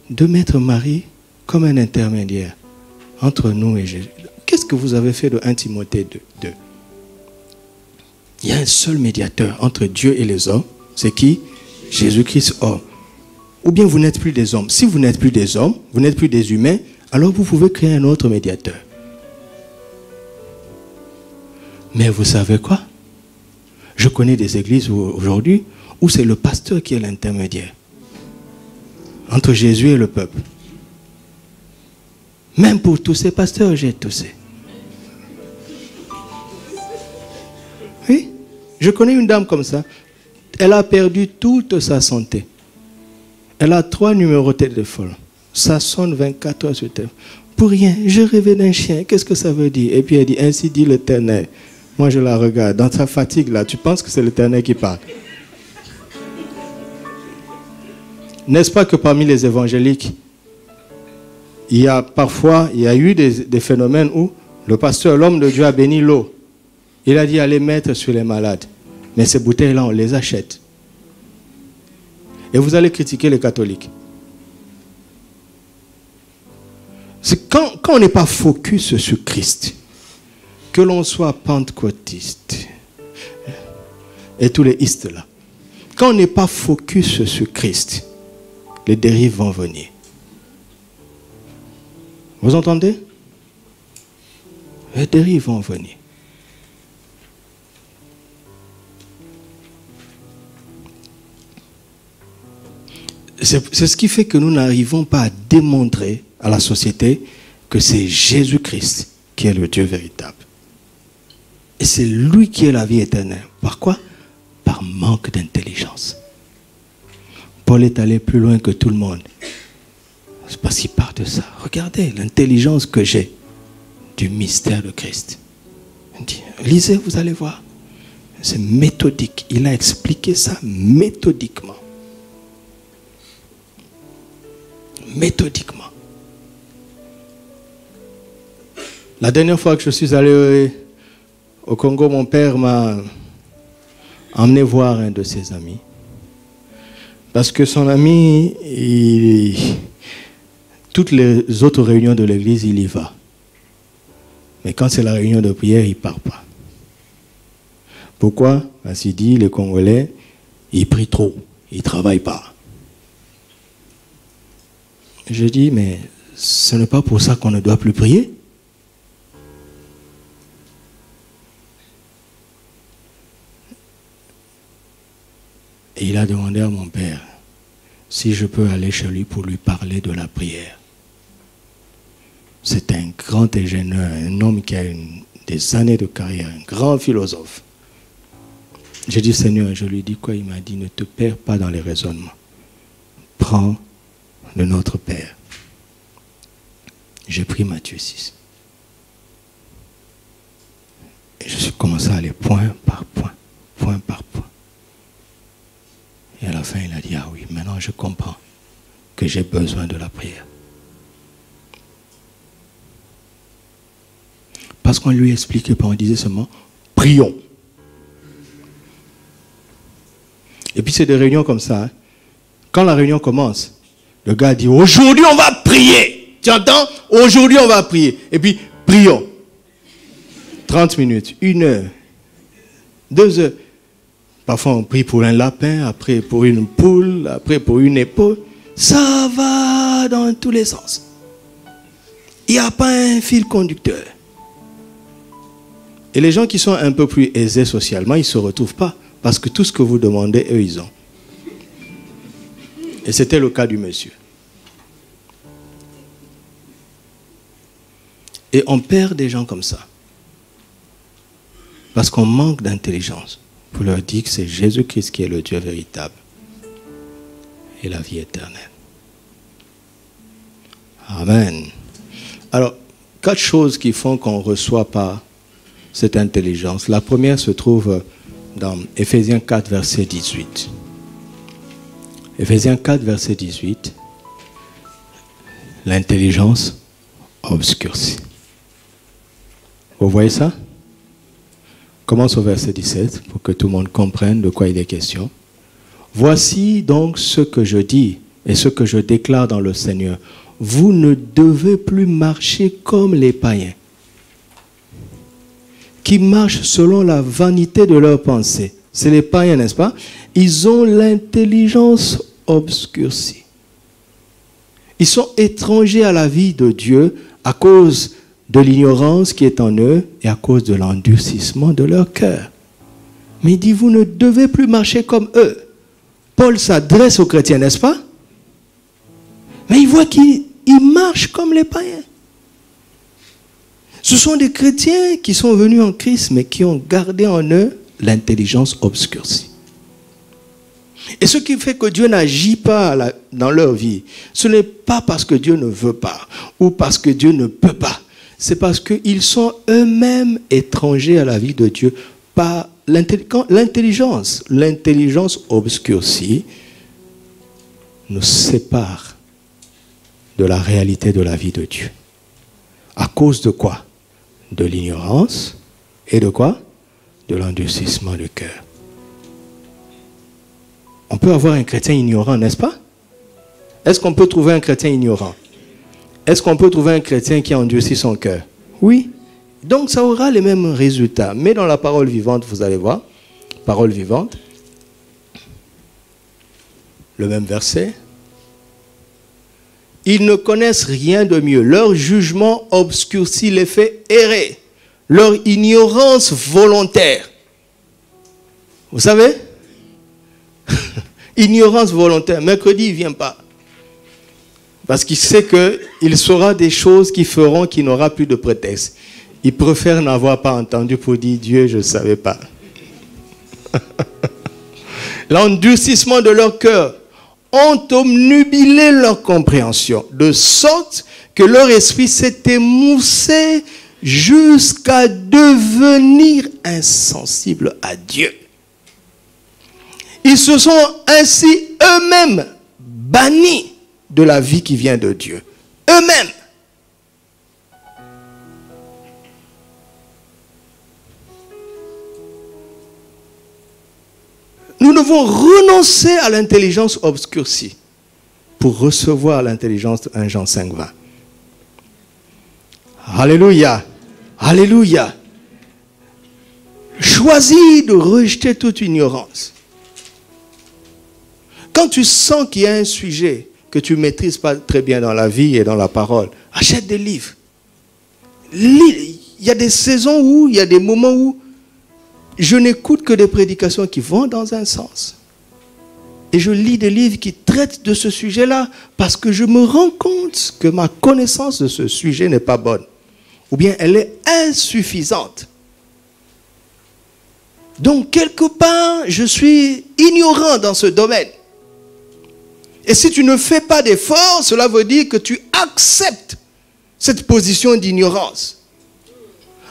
de mettre Marie comme un intermédiaire entre nous et Jésus? Qu'est-ce que vous avez fait de 1 Timothée 2? Il y a un seul médiateur entre Dieu et les hommes. C'est qui? Jésus-Christ homme. Ou bien vous n'êtes plus des hommes. Si vous n'êtes plus des hommes, vous n'êtes plus des humains, alors vous pouvez créer un autre médiateur. Mais vous savez quoi? Je connais des églises aujourd'hui où c'est le pasteur qui est l'intermédiaire entre Jésus et le peuple. Même pour tous ces pasteurs, j'ai toussé. Oui, je connais une dame comme ça. Elle a perdu toute sa santé. Elle a 3 numéros de téléphone. Ça sonne 24 heures sur le téléphone. Pour rien, je rêvais d'un chien. Qu'est-ce que ça veut dire? Et puis elle dit, ainsi dit l'Éternel. Moi je la regarde. Dans sa fatigue là, tu penses que c'est l'Éternel qui parle? N'est-ce pas que parmi les évangéliques, il y a eu des phénomènes où le pasteur, l'homme de Dieu a béni l'eau. Il a dit allez mettre sur les malades. Mais ces bouteilles-là, on les achète. Et vous allez critiquer les catholiques. C'est quand on n'est pas focus sur Christ, que l'on soit pentecôtiste et tous les istes là, quand on n'est pas focus sur Christ, les dérives vont venir. Vous entendez? Les dérives vont venir. C'est ce qui fait que nous n'arrivons pas à démontrer à la société que c'est Jésus-Christ qui est le Dieu véritable. Et c'est lui qui est la vie éternelle. Par quoi? Par manque d'intelligence. Paul est allé plus loin que tout le monde. C'est parce qu'il part de ça. Regardez l'intelligence que j'ai du mystère de Christ. Il dit, lisez, vous allez voir. C'est méthodique. Il a expliqué ça méthodiquement. Méthodiquement. La dernière fois que je suis allé au Congo, mon père m'a emmené voir un de ses amis. Parce que son ami, toutes les autres réunions de l'église, il y va. Mais quand c'est la réunion de prière, il ne part pas. Pourquoi? Parce qu'il dit, les Congolais, ils prient trop, ils ne travaillent pas. Je dis, mais ce n'est pas pour ça qu'on ne doit plus prier. Et il a demandé à mon père si je peux aller chez lui pour lui parler de la prière. C'est un grand ingénieur, un homme qui a des années de carrière, un grand philosophe. J'ai dit, Seigneur, je lui dis quoi? Il m'a dit, ne te perds pas dans les raisonnements. Prends le Notre Père. J'ai pris Matthieu 6. Et je suis commencé à aller point par point, point par point. Et à la fin, il a dit, ah oui, maintenant je comprends que j'ai besoin de la prière. Parce qu'on lui expliquait pas, on disait seulement, prions. Et puis c'est des réunions comme ça. Hein. Quand la réunion commence, le gars dit, aujourd'hui on va prier. Tu entends? Aujourd'hui on va prier. Et puis, prions. 30 minutes, 1 heure, 2 heures. Parfois on prie pour un lapin, après pour une poule, après pour une épaule. Ça va dans tous les sens. Il n'y a pas un fil conducteur. Et les gens qui sont un peu plus aisés socialement, ils ne se retrouvent pas. Parce que tout ce que vous demandez, eux, ils ont. Et c'était le cas du monsieur. Et on perd des gens comme ça. Parce qu'on manque d'intelligence. Pour leur dire que c'est Jésus-Christ qui est le Dieu véritable. Et la vie éternelle. Amen. Alors, 4 choses qui font qu'on ne reçoit pas cette intelligence. La première se trouve dans Ephésiens 4, verset 18. Ephésiens 4, verset 18. L'intelligence obscurcie. Vous voyez ça? Commence au verset 17 pour que tout le monde comprenne de quoi il est question. Voici donc ce que je dis et ce que je déclare dans le Seigneur. Vous ne devez plus marcher comme les païens, qui marchent selon la vanité de leurs pensées. C'est les païens, n'est-ce pas? Ils ont l'intelligence obscurcie. Ils sont étrangers à la vie de Dieu à cause de l'ignorance qui est en eux et à cause de l'endurcissement de leur cœur. Mais il dit, vous ne devez plus marcher comme eux. Paul s'adresse aux chrétiens, n'est-ce pas? Mais il voit qu'ils marchent comme les païens. Ce sont des chrétiens qui sont venus en Christ, mais qui ont gardé en eux l'intelligence obscurcie. Et ce qui fait que Dieu n'agit pas dans leur vie, ce n'est pas parce que Dieu ne veut pas, ou parce que Dieu ne peut pas. C'est parce qu'ils sont eux-mêmes étrangers à la vie de Dieu par l'intelligence. L'intelligence obscurcie nous sépare de la réalité de la vie de Dieu. À cause de quoi? De l'ignorance et de quoi? De l'endurcissement du cœur. On peut avoir un chrétien ignorant, n'est-ce pas? Est-ce qu'on peut trouver un chrétien ignorant? Est-ce qu'on peut trouver un chrétien qui a endurci son cœur? Oui. Donc ça aura les mêmes résultats. Mais dans la parole vivante, vous allez voir, parole vivante, le même verset. Ils ne connaissent rien de mieux. Leur jugement obscurcit les fait errer. Leur ignorance volontaire. Vous savez? Ignorance volontaire. Mercredi, il ne vient pas. Parce qu'il sait qu'il saura des choses qui feront qu'il n'aura plus de prétexte. Il préfère n'avoir pas entendu pour dire Dieu, je ne savais pas. L'endurcissement de leur cœur ont obnubilé leur compréhension, de sorte que leur esprit s'est émoussé jusqu'à devenir insensible à Dieu. Ils se sont ainsi eux-mêmes bannis de la vie qui vient de Dieu. Eux-mêmes. Nous devons renoncer à l'intelligence obscurcie pour recevoir l'intelligence de 1 Jean 5, 20. Alléluia. Alléluia. Choisis de rejeter toute ignorance. Quand tu sens qu'il y a un sujet que tu ne maîtrises pas très bien dans la vie et dans la parole, achète des livres. Il y a des saisons où, il y a des moments où je n'écoute que des prédications qui vont dans un sens. Et je lis des livres qui traitent de ce sujet-là parce que je me rends compte que ma connaissance de ce sujet n'est pas bonne. Ou bien elle est insuffisante. Donc, quelque part, je suis ignorant dans ce domaine. Et si tu ne fais pas d'effort, cela veut dire que tu acceptes cette position d'ignorance.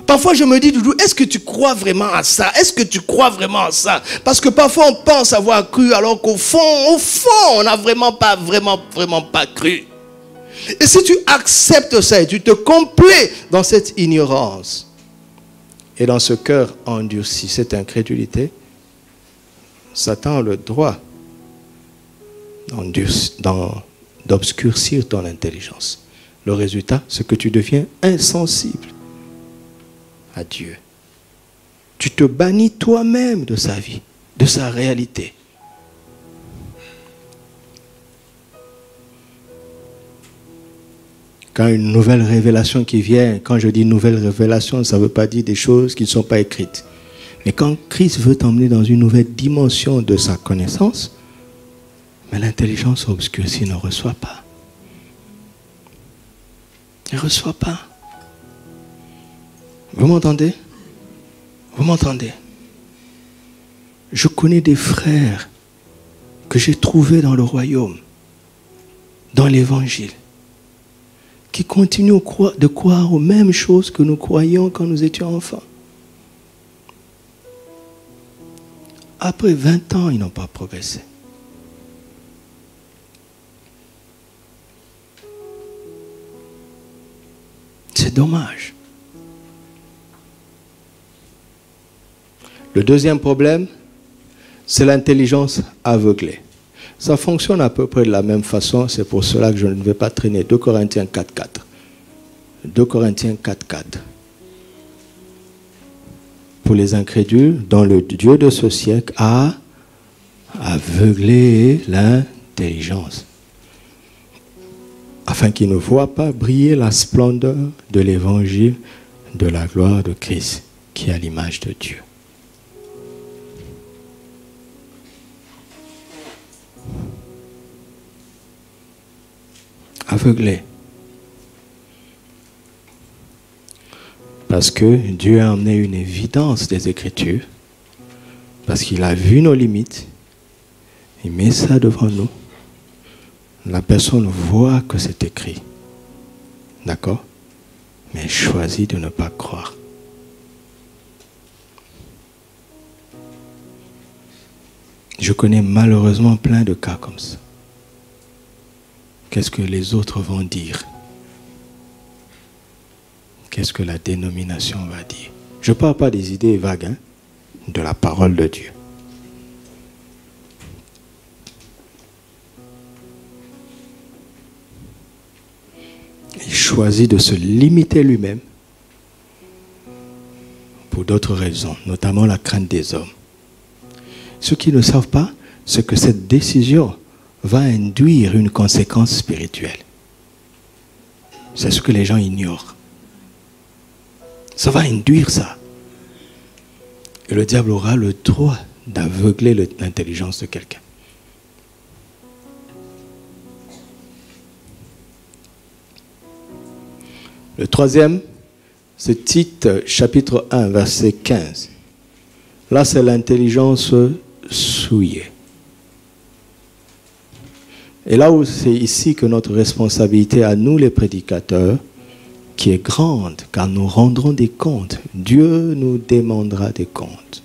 Parfois, je me dis, Doudou, est-ce que tu crois vraiment à ça? Est-ce que tu crois vraiment à ça? Parce que parfois, on pense avoir cru, alors qu'au fond, on n'a vraiment pas cru. Et si tu acceptes ça et tu te complais dans cette ignorance, et dans ce cœur endurci, cette incrédulité, Satan a le droit d'obscurcir ton intelligence. Le résultat, c'est que tu deviens insensible à Dieu. Tu te bannis toi-même de sa vie, de sa réalité. Quand une nouvelle révélation qui vient, quand je dis nouvelle révélation, ça ne veut pas dire des choses qui ne sont pas écrites. Mais quand Christ veut t'emmener dans une nouvelle dimension de sa connaissance, mais l'intelligence obscurcie ne reçoit pas. Elle ne reçoit pas. Vous m'entendez? Vous m'entendez? Je connais des frères que j'ai trouvés dans le royaume, dans l'évangile, qui continuent de croire aux mêmes choses que nous croyions quand nous étions enfants. Après 20 ans, ils n'ont pas progressé. C'est dommage. Le deuxième problème, c'est l'intelligence aveuglée. Ça fonctionne à peu près de la même façon, c'est pour cela que je ne vais pas traîner. 2 Corinthiens 4.4. 2 Corinthiens 4.4. Pour les incrédules, dont le Dieu de ce siècle a aveuglé l'intelligence, afin qu'ils ne voient pas briller la splendeur de l'évangile de la gloire de Christ, qui est à l'image de Dieu. Aveuglé. Parce que Dieu a amené une évidence des Écritures, parce qu'il a vu nos limites, il met ça devant nous. La personne voit que c'est écrit. D'accord? Mais elle choisit de ne pas croire. Je connais malheureusement plein de cas comme ça. Qu'est-ce que les autres vont dire? Qu'est-ce que la dénomination va dire? Je ne parle pas des idées vagues, hein, de la parole de Dieu. Il choisit de se limiter lui-même pour d'autres raisons, notamment la crainte des hommes. Ceux qui ne savent pas, c'est que cette décision va induire une conséquence spirituelle. C'est ce que les gens ignorent. Ça va induire ça. Et le diable aura le droit d'aveugler l'intelligence de quelqu'un. Le troisième, c'est Tite, chapitre 1, verset 15. Là, c'est l'intelligence souillée. Et là où c'est ici que notre responsabilité à nous les prédicateurs, qui est grande, car nous rendrons des comptes. Dieu nous demandera des comptes.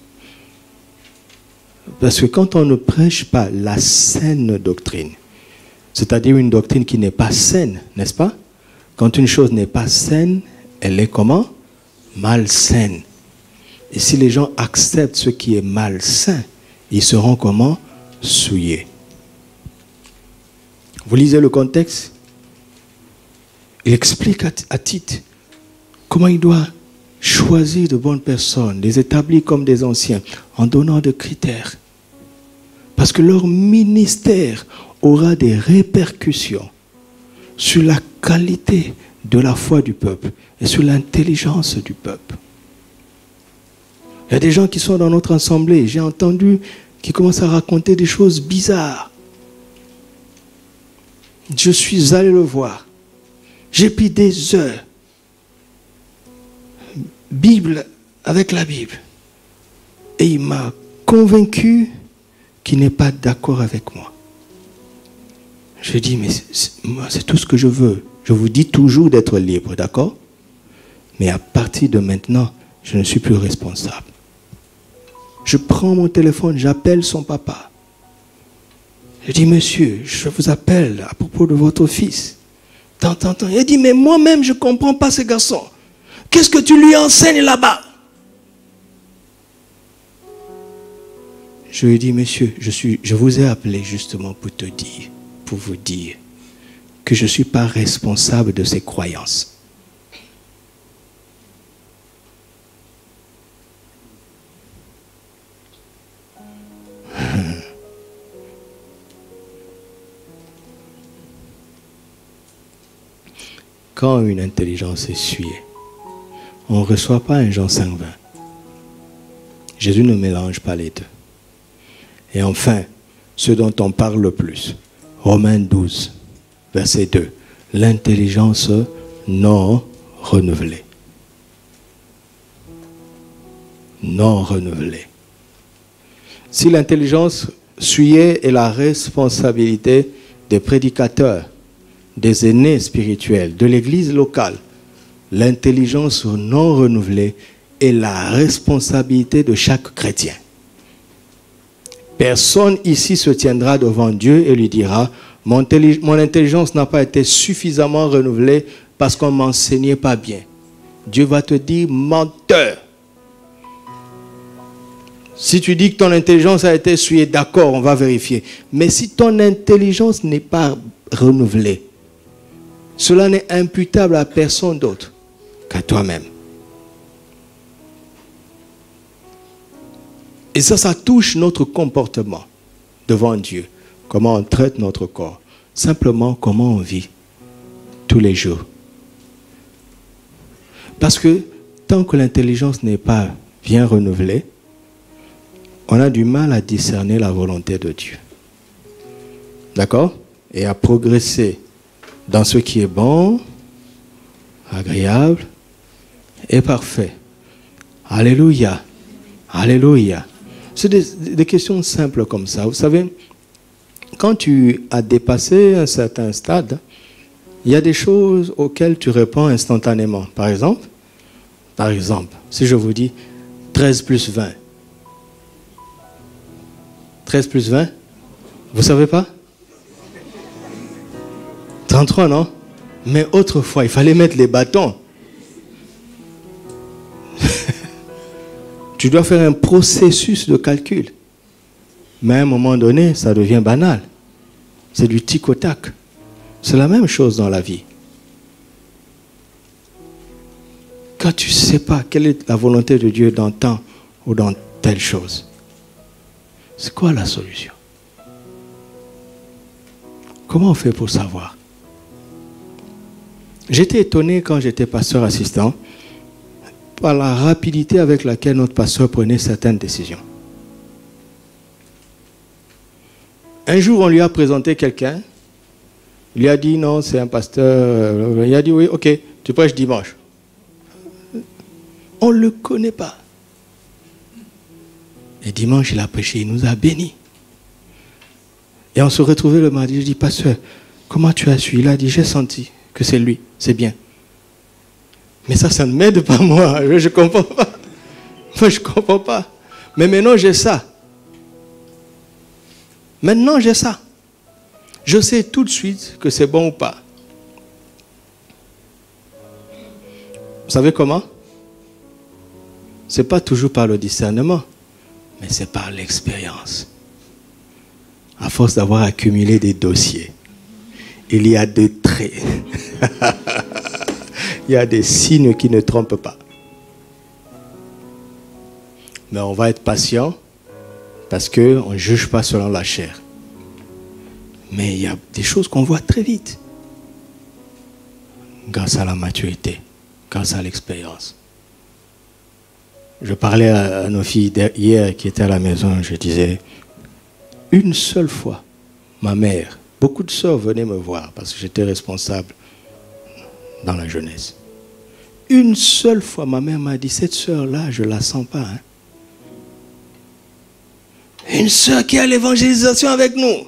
Parce que quand on ne prêche pas la saine doctrine, c'est-à-dire une doctrine qui n'est pas saine, n'est-ce pas? Quand une chose n'est pas saine, elle est comment? Malsaine. Et si les gens acceptent ce qui est malsain, ils seront comment? Souillés. Vous lisez le contexte? Il explique à Tite comment il doit choisir de bonnes personnes, les établir comme des anciens, en donnant des critères. Parce que leur ministère aura des répercussions sur la qualité de la foi du peuple et sur l'intelligence du peuple. Il y a des gens qui sont dans notre assemblée. J'ai entendu qui commence à raconter des choses bizarres. Je suis allé le voir. J'ai pris des heures. Bible avec la Bible. Et il m'a convaincu qu'il n'est pas d'accord avec moi. Je dis, mais c'est tout ce que je veux. Je vous dis toujours d'être libre, d'accord? Mais à partir de maintenant, je ne suis plus responsable. Je prends mon téléphone, j'appelle son papa. Je dis, monsieur, je vous appelle à propos de votre fils. Tant. Il dit, mais moi-même, je ne comprends pas ce garçon. Qu'est-ce que tu lui enseignes là-bas? Je lui ai dit, monsieur, je vous ai appelé justement pour vous dire que je ne suis pas responsable de ses croyances. Quand une intelligence est essuyée, on ne reçoit pas un Jean 5,20. Jésus ne mélange pas les deux. Et enfin, ce dont on parle le plus, Romains 12, verset 2, l'intelligence non renouvelée. Non renouvelée. Si l'intelligence essuyée est la responsabilité des prédicateurs, des aînés spirituels, de l'église locale, l'intelligence non renouvelée est la responsabilité de chaque chrétien. Personne ici se tiendra devant Dieu et lui dira, mon intelligence n'a pas été suffisamment renouvelée parce qu'on ne m'enseignait pas bien. Dieu va te dire, menteur. Si tu dis que ton intelligence a été essuyée, d'accord, on va vérifier. Mais si ton intelligence n'est pas renouvelée, cela n'est imputable à personne d'autre qu'à toi-même. Et ça touche notre comportement devant Dieu. Comment on traite notre corps. Simplement comment on vit tous les jours. Parce que tant que l'intelligence n'est pas bien renouvelée, on a du mal à discerner la volonté de Dieu. D'accord? Et à progresser dans ce qui est bon, agréable et parfait. Alléluia. Alléluia. C'est des questions simples comme ça. Vous savez, quand tu as dépassé un certain stade, il y a des choses auxquelles tu réponds instantanément. Par exemple, si je vous dis 13 plus 20. 13 plus 20, vous ne savez pas? 33, non? Mais autrefois, il fallait mettre les bâtons. Tu dois faire un processus de calcul. Mais à un moment donné, ça devient banal. C'est du tic au tac. C'est la même chose dans la vie. Quand tu ne sais pas quelle est la volonté de Dieu dans tant ou dans telle chose, c'est quoi la solution? Comment on fait pour savoir? J'étais étonné quand j'étais pasteur assistant par la rapidité avec laquelle notre pasteur prenait certaines décisions. Un jour, on lui a présenté quelqu'un. Il lui a dit non, c'est un pasteur. Il a dit oui, ok, tu prêches dimanche. On ne le connaît pas. Et dimanche, il a prêché, il nous a bénis. Et on se retrouvait le mardi. Je dis, pasteur, comment tu as su? Il a dit, j'ai senti que c'est lui, c'est bien. Mais ça ne m'aide pas moi, je ne comprends pas. Moi, je ne comprends pas. Mais maintenant, j'ai ça. Maintenant, j'ai ça. Je sais tout de suite que c'est bon ou pas. Vous savez comment? Ce n'est pas toujours par le discernement, mais c'est par l'expérience. À force d'avoir accumulé des dossiers, il y a des traits. Il y a des signes qui ne trompent pas. Mais on va être patient parce qu'on ne juge pas selon la chair. Mais il y a des choses qu'on voit très vite. Grâce à la maturité, grâce à l'expérience. Je parlais à nos filles hier qui étaient à la maison, je disais, Une seule fois, ma mère, beaucoup de sœurs venaient me voir parce que j'étais responsable dans la jeunesse. Une seule fois, ma mère m'a dit, cette sœur-là, je ne la sens pas. Hein. Une sœur qui a l'évangélisation avec nous.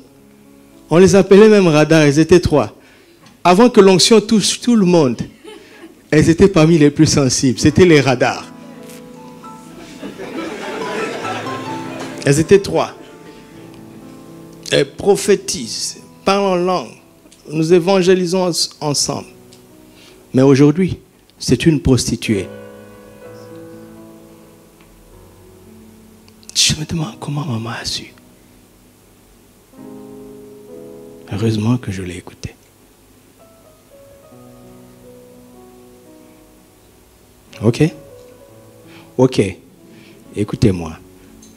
On les appelait même radars, elles étaient 3. Avant que l'onction touche tout le monde, elles étaient parmi les plus sensibles. C'était les radars. Elles étaient 3. Elles prophétisent, parlent en langue. Nous évangélisons ensemble. Mais aujourd'hui, c'est une prostituée. Je me demande comment maman a su. Heureusement que je l'ai écouté. Ok? Ok. Écoutez-moi.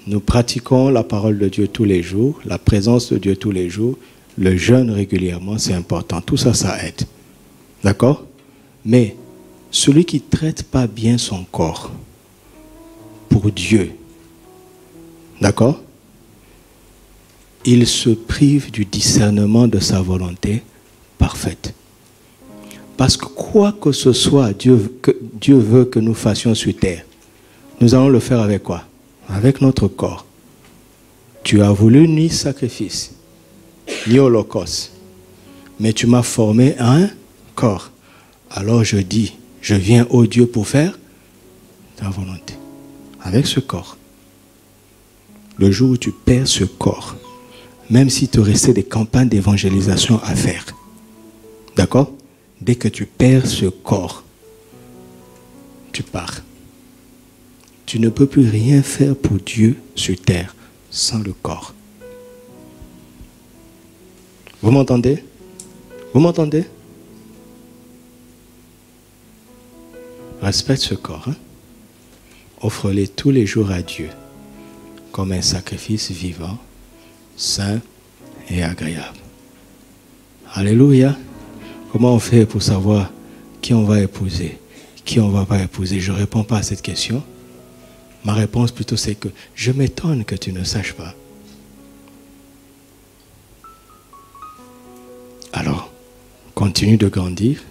Nous pratiquons la parole de Dieu tous les jours, la présence de Dieu tous les jours, le jeûne régulièrement, c'est important. Tout ça, ça aide. D'accord? Mais celui qui ne traite pas bien son corps pour Dieu, d'accord? Il se prive du discernement de sa volonté parfaite. Parce que quoi que ce soit que Dieu veut que nous fassions sur terre, nous allons le faire avec quoi? Avec notre corps. Tu as voulu ni sacrifice, ni holocauste, mais tu m'as formé un corps. Alors je dis, je viens au Dieu pour faire ta volonté. Avec ce corps. Le jour où tu perds ce corps, même s'il te restait des campagnes d'évangélisation à faire, d'accord? Dès que tu perds ce corps, tu pars. Tu ne peux plus rien faire pour Dieu sur terre sans le corps. Vous m'entendez? Vous m'entendez? Respecte ce corps. Hein? Offre-les tous les jours à Dieu comme un sacrifice vivant, saint et agréable. Alléluia. Comment on fait pour savoir qui on va épouser, qui on ne va pas épouser? Je ne réponds pas à cette question. Ma réponse plutôt c'est que je m'étonne que tu ne saches pas. Alors, continue de grandir.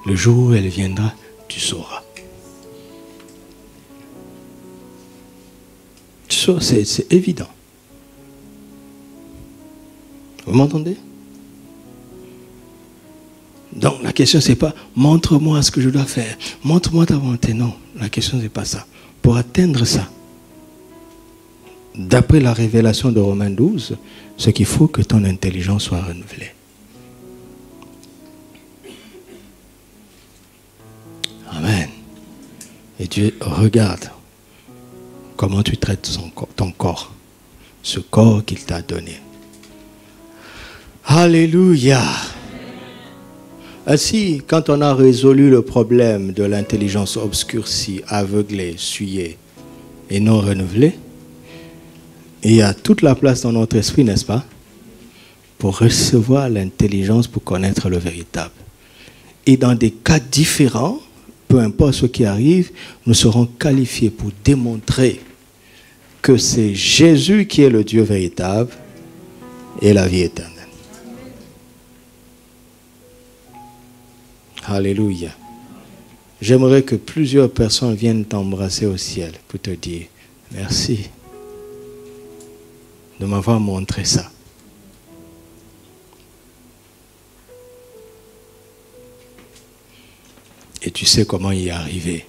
Le jour où elle viendra, tu sauras. Tu sauras, c'est évident. Vous m'entendez? Donc la question c'est pas montre-moi ce que je dois faire, montre-moi ta volonté. Non, la question c'est pas ça. Pour atteindre ça, d'après la révélation de Romains 12, c'est qu'il faut que ton intelligence soit renouvelée. Amen. Et Dieu regarde comment tu traites ton corps, ce corps qu'il t'a donné. Alléluia. Ainsi, quand on a résolu le problème de l'intelligence obscurcie, aveuglée, souillée et non renouvelée, il y a toute la place dans notre esprit, n'est-ce pas, pour recevoir l'intelligence pour connaître le véritable. Et dans des cas différents, peu importe ce qui arrive, nous serons qualifiés pour démontrer que c'est Jésus qui est le Dieu véritable et la vie éternelle. Alléluia. J'aimerais que plusieurs personnes viennent t'embrasser au ciel pour te dire merci de m'avoir montré ça. Et tu sais comment y arriver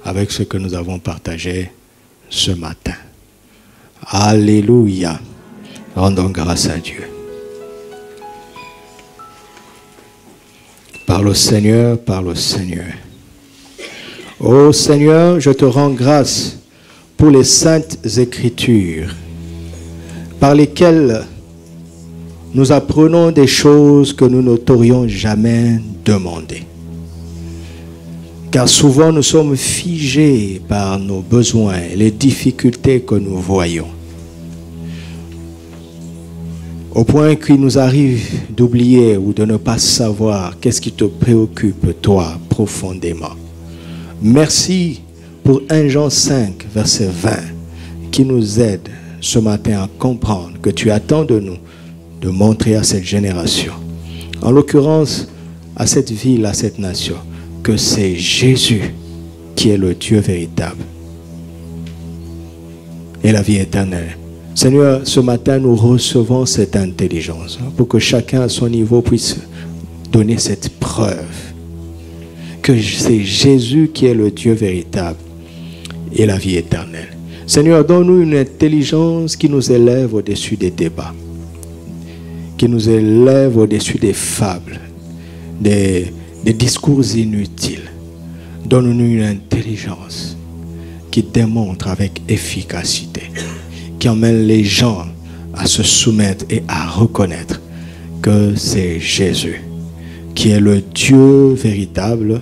avec ce que nous avons partagé ce matin. Alléluia. Rendons grâce à Dieu. Par le Seigneur, par le Seigneur. Ô Seigneur, je te rends grâce pour les saintes écritures par lesquelles nous apprenons des choses que nous n'aurions jamais demandées. Car souvent nous sommes figés par nos besoins, les difficultés que nous voyons. Au point qu'il nous arrive d'oublier ou de ne pas savoir qu'est-ce qui te préoccupe, toi, profondément. Merci pour 1 Jean 5, verset 20, qui nous aide ce matin à comprendre que tu attends de nous de montrer à cette génération, en l'occurrence à cette ville, à cette nation, que c'est Jésus qui est le Dieu véritable et la vie éternelle. Seigneur, ce matin, nous recevons cette intelligence pour que chacun à son niveau puisse donner cette preuve que c'est Jésus qui est le Dieu véritable et la vie éternelle. Seigneur, donne-nous une intelligence qui nous élève au-dessus des débats, qui nous élève au-dessus des fables, des discours inutiles. Donne-nous une intelligence qui démontre avec efficacité, qui emmène les gens à se soumettre et à reconnaître que c'est Jésus qui est le Dieu véritable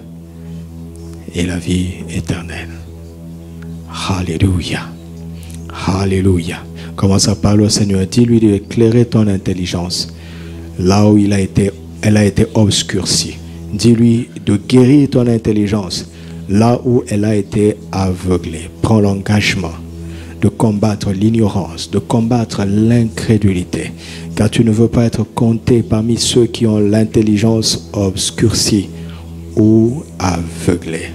et la vie éternelle. Alléluia. Alléluia. Commence à parler au Seigneur. Dis-lui d'éclairer ton intelligence là où elle a été obscurcie. Dis-lui de guérir ton intelligence là où elle a été aveuglée. Prends l'engagement de combattre l'ignorance, de combattre l'incrédulité, car tu ne veux pas être compté parmi ceux qui ont l'intelligence obscurcie ou aveuglée.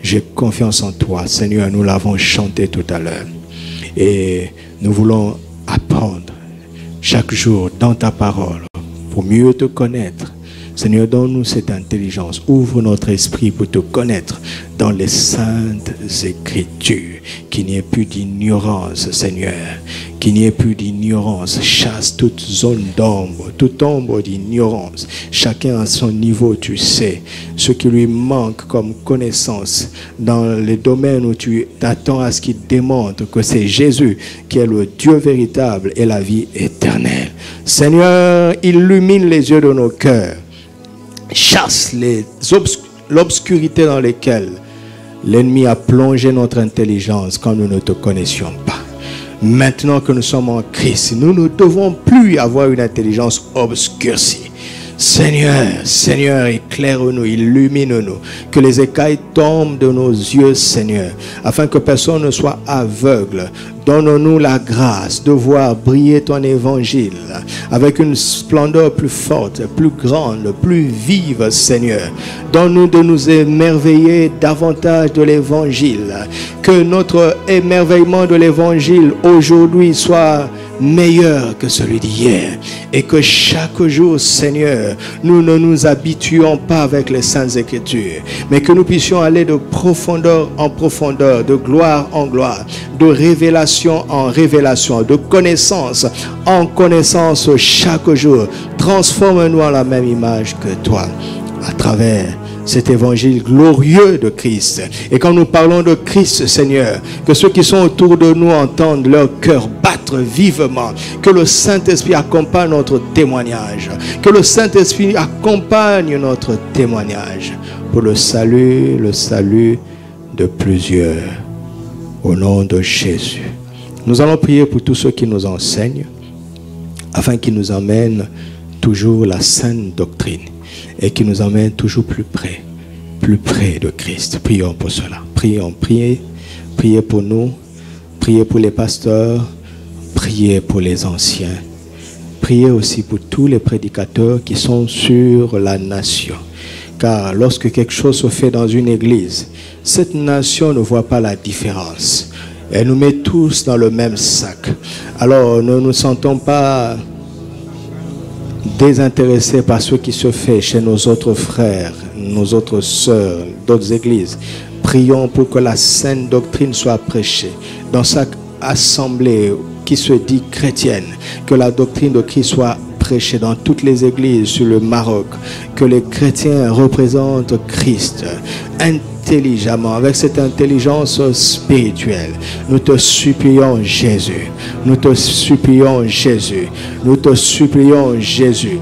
J'ai confiance en toi, Seigneur, nous l'avons chanté tout à l'heure. Et nous voulons apprendre chaque jour dans ta parole pour mieux te connaître. Seigneur, donne-nous cette intelligence. Ouvre notre esprit pour te connaître dans les saintes écritures. Qu'il n'y ait plus d'ignorance, Seigneur. Qu'il n'y ait plus d'ignorance. Chasse toute zone d'ombre, toute ombre d'ignorance. Chacun à son niveau, tu sais, ce qui lui manque comme connaissance dans les domaines où tu t'attends à ce qu'il démontre que c'est Jésus qui est le Dieu véritable et la vie éternelle. Seigneur, illumine les yeux de nos cœurs. Chasse l'obscurité dans laquelle l'ennemi a plongé notre intelligence quand nous ne te connaissions pas. Maintenant que nous sommes en Christ, nous ne devons plus avoir une intelligence obscurcie. Seigneur, Seigneur, éclaire-nous, illumine-nous, que les écailles tombent de nos yeux, Seigneur, afin que personne ne soit aveugle. Donne-nous la grâce de voir briller ton évangile avec une splendeur plus forte, plus grande, plus vive, Seigneur. Donne-nous de nous émerveiller davantage de l'évangile. Que notre émerveillement de l'évangile aujourd'hui soit meilleur que celui d'hier. Et que chaque jour, Seigneur, nous ne nous habituons pas avec les saintes écritures, mais que nous puissions aller de profondeur en profondeur, de gloire en gloire, de révélation en révélation, de connaissance en connaissance chaque jour. Transforme-nous en la même image que toi, à travers cet évangile glorieux de Christ. Et quand nous parlons de Christ, Seigneur, que ceux qui sont autour de nous entendent leur cœur battre vivement. Que le Saint-Esprit accompagne notre témoignage. Que le Saint-Esprit accompagne notre témoignage pour le salut de plusieurs. Au nom de Jésus. Nous allons prier pour tous ceux qui nous enseignent, afin qu'ils nous emmènent toujours la saine doctrine et qu'ils nous emmènent toujours plus près de Christ. Prions pour cela. Priez pour nous, priez pour les pasteurs, priez pour les anciens, priez aussi pour tous les prédicateurs qui sont sur la nation. Car lorsque quelque chose se fait dans une église, cette nation ne voit pas la différence. Elle nous met tous dans le même sac. Alors ne nous sentons pas désintéressés par ce qui se fait chez nos autres frères, nos autres sœurs, d'autres églises. Prions pour que la saine doctrine soit prêchée dans chaque assemblée qui se dit chrétienne, que la doctrine de Christ soit prêchée dans toutes les églises sur le Maroc, que les chrétiens représentent Christ intelligemment, avec cette intelligence spirituelle. Nous te supplions Jésus, nous te supplions Jésus, nous te supplions Jésus.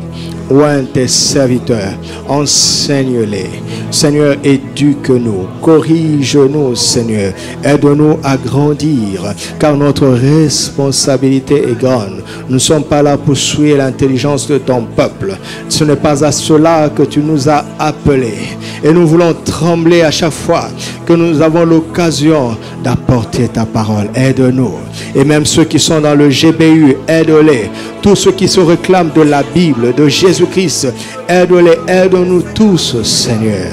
Oint tes serviteurs, enseigne-les. Seigneur, éduque-nous, corrige-nous, Seigneur. Aide-nous à grandir, car notre responsabilité est grande. Nous ne sommes pas là pour souiller l'intelligence de ton peuple. Ce n'est pas à cela que tu nous as appelés. Et nous voulons trembler à chaque fois que nous avons l'occasion d'apporter ta parole. Aide-nous. Et même ceux qui sont dans le GBU, aide-les. Tous ceux qui se réclament de la Bible, de Jésus-Christ, aide-les. Aide-nous tous, Seigneur.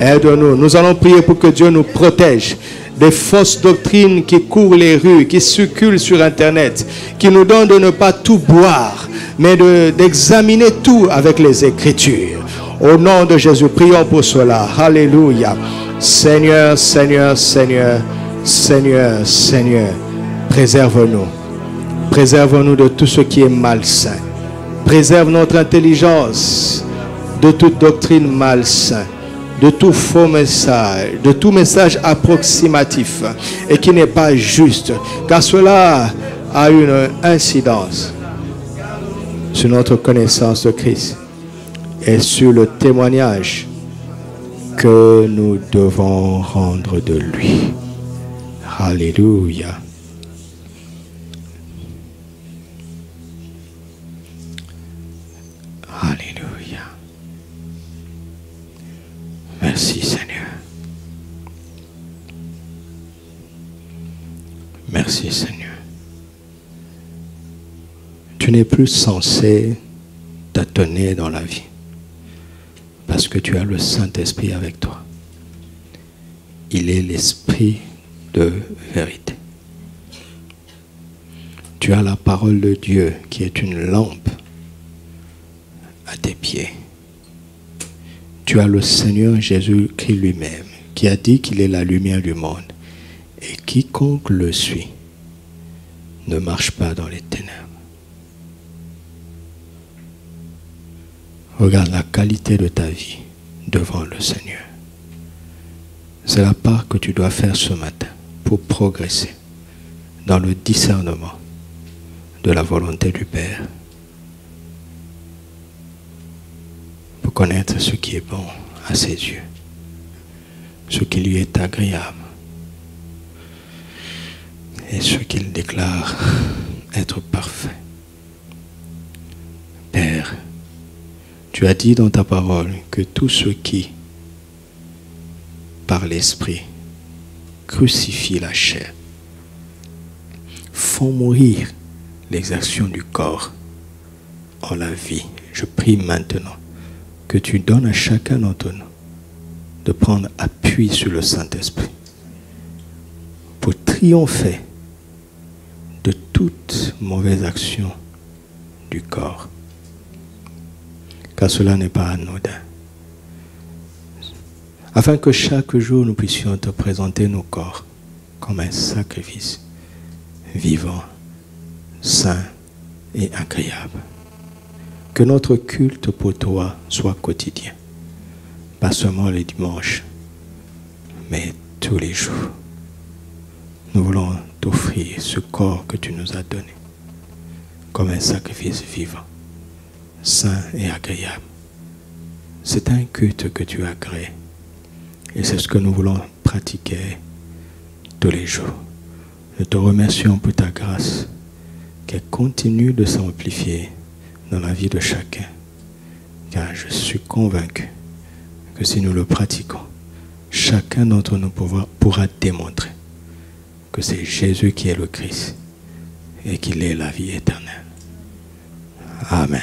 Aide-nous. Nous allons prier pour que Dieu nous protège des fausses doctrines qui courent les rues, qui circulent sur Internet, qui nous donnent de ne pas tout boire, mais d'examiner tout avec les Écritures. Au nom de Jésus, prions pour cela. Alléluia. Seigneur, Seigneur, Seigneur, Seigneur, Seigneur, préserve-nous. Préserve-nous de tout ce qui est malsain. Préserve notre intelligence de toute doctrine malsaine, de tout faux message, de tout message approximatif et qui n'est pas juste, car cela a une incidence sur notre connaissance de Christ et sur le témoignage que nous devons rendre de lui. Alléluia. Alléluia. Merci Seigneur. Merci Seigneur. Tu n'es plus censé tâtonner dans la vie parce que tu as le Saint-Esprit avec toi. Il est l'Esprit de vérité. Tu as la parole de Dieu qui est une lampe à tes pieds. Tu as le Seigneur Jésus-Christ lui-même qui a dit qu'il est la lumière du monde. Et quiconque le suit ne marche pas dans les ténèbres. Regarde la qualité de ta vie devant le Seigneur. C'est la part que tu dois faire ce matin pour progresser dans le discernement de la volonté du Père. Pour connaître ce qui est bon à ses yeux, ce qui lui est agréable et ce qu'il déclare être parfait. Père, tu as dit dans ta parole que tous ceux qui, par l'Esprit, crucifient la chair, font mourir les actions du corps en la vie. Je prie maintenant que tu donnes à chacun d'entre nous de prendre appui sur le Saint-Esprit pour triompher de toute mauvaise action du corps. Car cela n'est pas anodin. Afin que chaque jour nous puissions te présenter nos corps comme un sacrifice vivant, saint et agréable. Que notre culte pour toi soit quotidien, pas seulement les dimanches, mais tous les jours. Nous voulons t'offrir ce corps que tu nous as donné comme un sacrifice vivant, saint et agréable. C'est un culte que tu as créé et c'est ce que nous voulons pratiquer tous les jours. Nous te remercions pour ta grâce qu'elle continue de s'amplifier dans la vie de chacun, car je suis convaincu que si nous le pratiquons, chacun d'entre nous pourra démontrer que c'est Jésus qui est le Christ et qu'il est la vie éternelle. Amen.